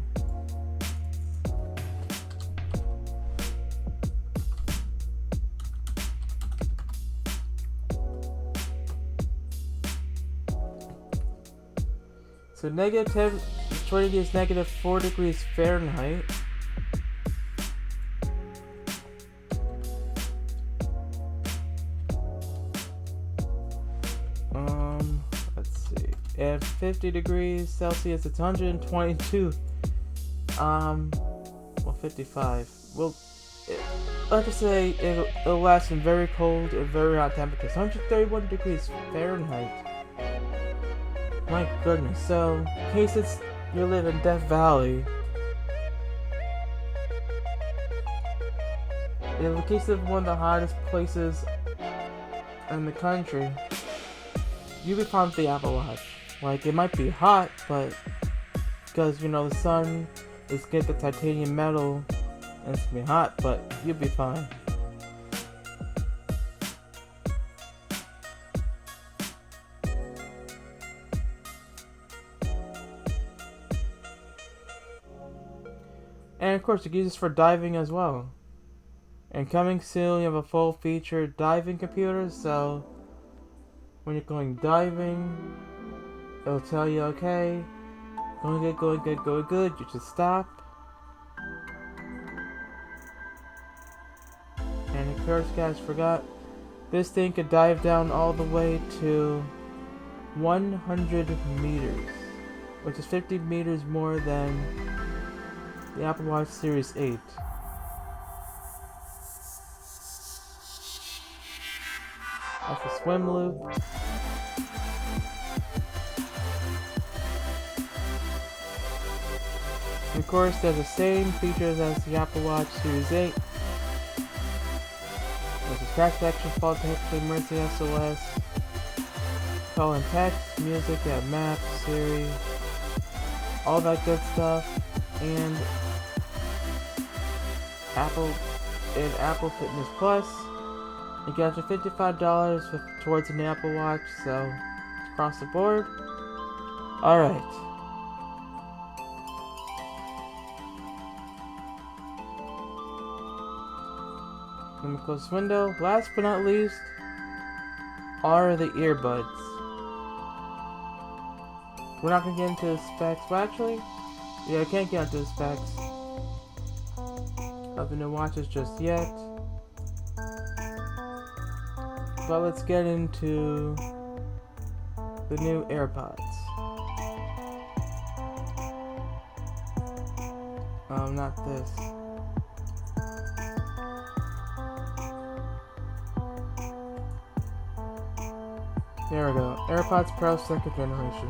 negative 20 is negative 4 degrees Fahrenheit. Let's see. At 50 degrees Celsius, it's 122. 55. Well, let's just say it'll last in very cold and very hot temperatures. 131 degrees Fahrenheit. My goodness. So, in case you live in Death Valley, in the case of one of the hottest places in the country, you would find the Apple Watch. Like, it might be hot, but because the sun is getting the titanium metal and it's gonna be hot, but you'll be fine. And of course, you can use this for diving as well. And coming soon, you have a full-featured diving computer. So when you're going diving, it'll tell you, okay, going good. You should stop. And of course, guys, forgot this thing could dive down all the way to 100 meters, which is 50 meters more than the Apple Watch Series 8. That's the swim loop. And of course, there's the same features as the Apple Watch Series 8. There's a track section, fall detection, emergency SOS, call and text, music, maps, Siri, all that good stuff. And in Apple Fitness Plus. You get up to $55 towards an Apple Watch, so it's across the board. Alright. Let me close this window. Last but not least are the earbuds. We're not going to get into the specs, but actually, yeah, I can't get into the specs of the new watches just yet. But let's get into the new AirPods. Not this. There we go. AirPods Pro 2nd generation.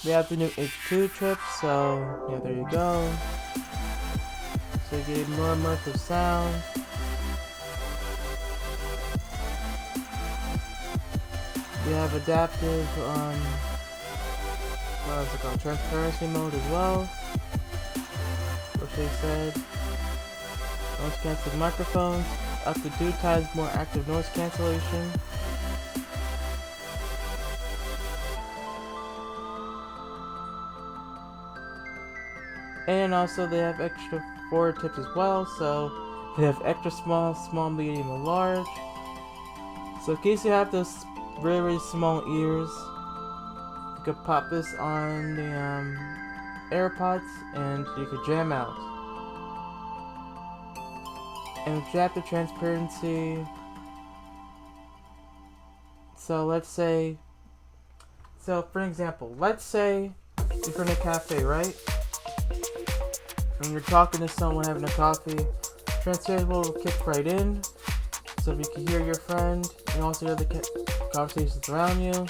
We have the new H2 chip, so yeah, there you go. So you get more immersive sound. We have adaptive, what is it called? Transparency mode as well, which they said. Noise canceling microphones, up to 2 times more active noise cancellation. And also they have extra 4 tips as well, so they have extra small, small, medium, and large. So in case you have those really, really small ears, you could pop this on the AirPods and you could jam out. And adaptive transparency. So let's say, for an example, let's say you're in a cafe, right? And you're talking to someone having a coffee. Transparency will kick right in, so you can hear your friend and also hear the conversations around you.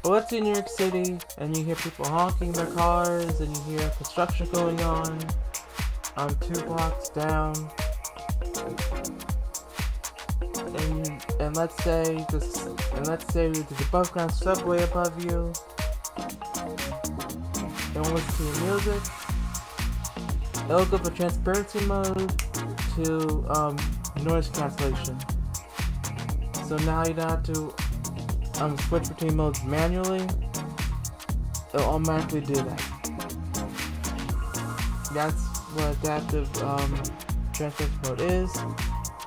But let's say in New York City and you hear people honking their cars and you hear construction going on 2 blocks down. And let's say there's above ground subway above you. And we'll listen to your music. It'll go from transparency mode to noise cancellation. So now you don't have to switch between modes manually. It'll automatically do that. That's what adaptive transparency mode is.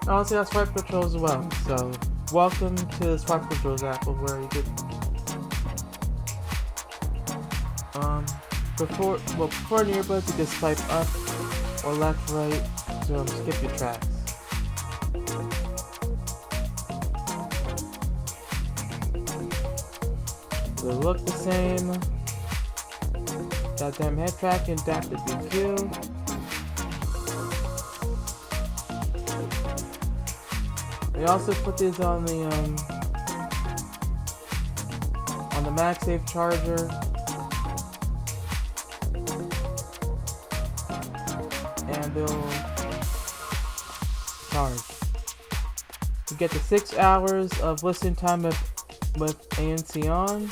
And also got swipe controls as well. So welcome to the swipe controls, Apple, where you get before an earbuds you can swipe up or left, right to skip your tracks. They look the same. Goddamn head tracking, adaptive EQ. They also put these on the MagSafe charger. And they'll charge. You get the 6 hours of listening time with ANC on,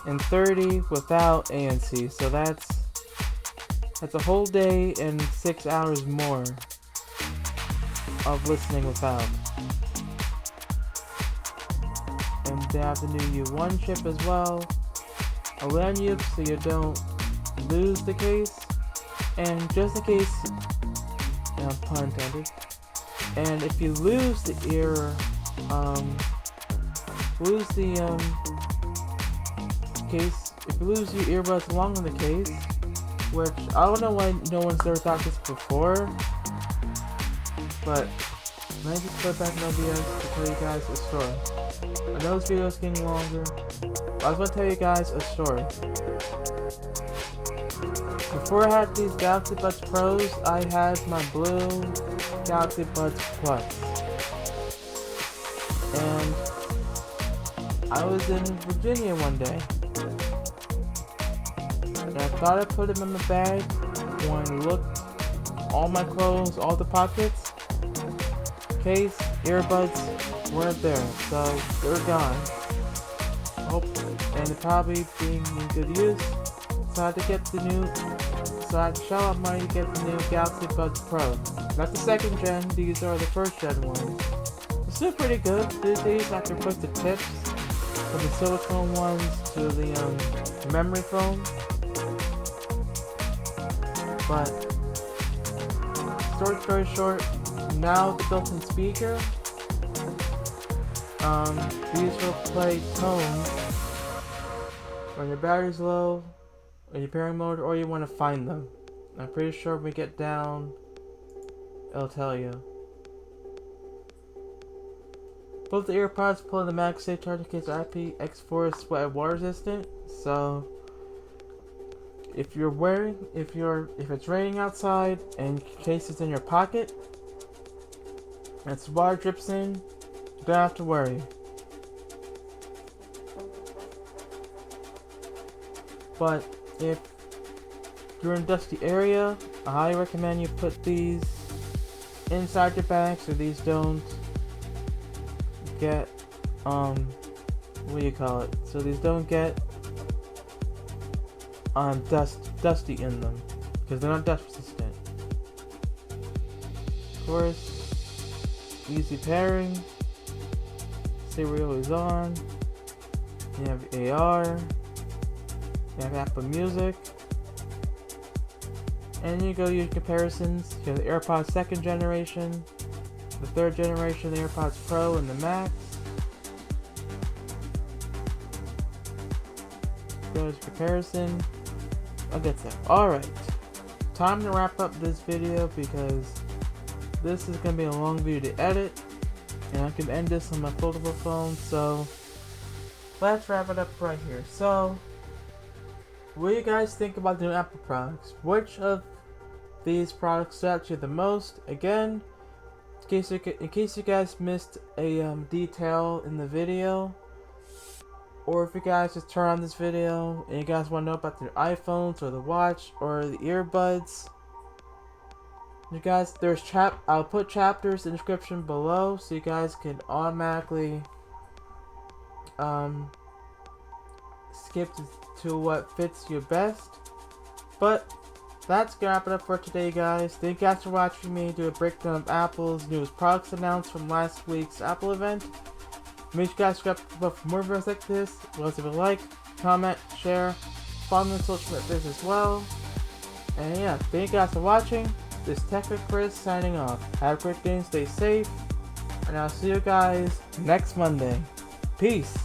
and 30 without ANC. So that's a whole day and 6 hours more of listening without. And they have the new U1 chip as well. I'll lend you so you don't lose the case. And just in case, pun intended, and if you lose the case, if you lose your earbuds along with the case, which I don't know why no one's ever thought this before, but let me just go back in OBS to tell you guys a story. I know this video is getting longer, but I was going to tell you guys a story. Before I had these Galaxy Buds Pros, I had my blue Galaxy Buds Plus. And I was in Virginia one day. And I thought I put them in the bag. When I looked, all my clothes, all the pockets, case, earbuds weren't there. So they were gone. And they're probably being in good use. So I had to get the new, so I had to shell out money to get the new Galaxy Buds Pro. Not the second gen, these are the first gen ones. They're still pretty good. These I can put the tips from the silicone ones to the memory foam. But story's very short. Now the built-in speaker. These will play tones when your battery's low, or your pairing mode, or you want to find them. I'm pretty sure when we get down, it'll tell you. Both the AirPods pull in the MagSafe charging case IPX4 is sweat and water resistant, so if it's raining outside and your case is in your pocket, and water drips in, you don't have to worry. But if you're in a dusty area, I highly recommend you put these inside your bag so these don't get what do you call it? So these don't get dusty in them, because they're not dust resistant. Of course, easy pairing. Stereo is on. You have AR. You have Apple Music. And you go use comparisons. You have the AirPods 2nd generation, the 3rd generation, the AirPods Pro, and the Max. Go to comparison. I'll get that. Alright. Time to wrap up this video because this is going to be a long video to edit. And I can end this on my foldable phone. So let's wrap it up right here. So what do you guys think about the new Apple products? Which of these products stood out to you the most? Again, in case you guys missed a detail in the video, or if you guys just turn on this video and you guys want to know about the iPhones or the watch or the earbuds, you guys, I'll put chapters in the description below so you guys can automatically skip to what fits you best. But that's gonna wrap it up for today, guys. Thank you guys for watching me do a breakdown of Apple's newest products announced from last week's Apple event. Make sure you guys subscribe for more videos like this. Leave a like, comment, share, follow me on social media as well. And yeah, thank you guys for watching. This is Tech with Chris signing off. Have a great day and stay safe. And I'll see you guys next Monday. Peace.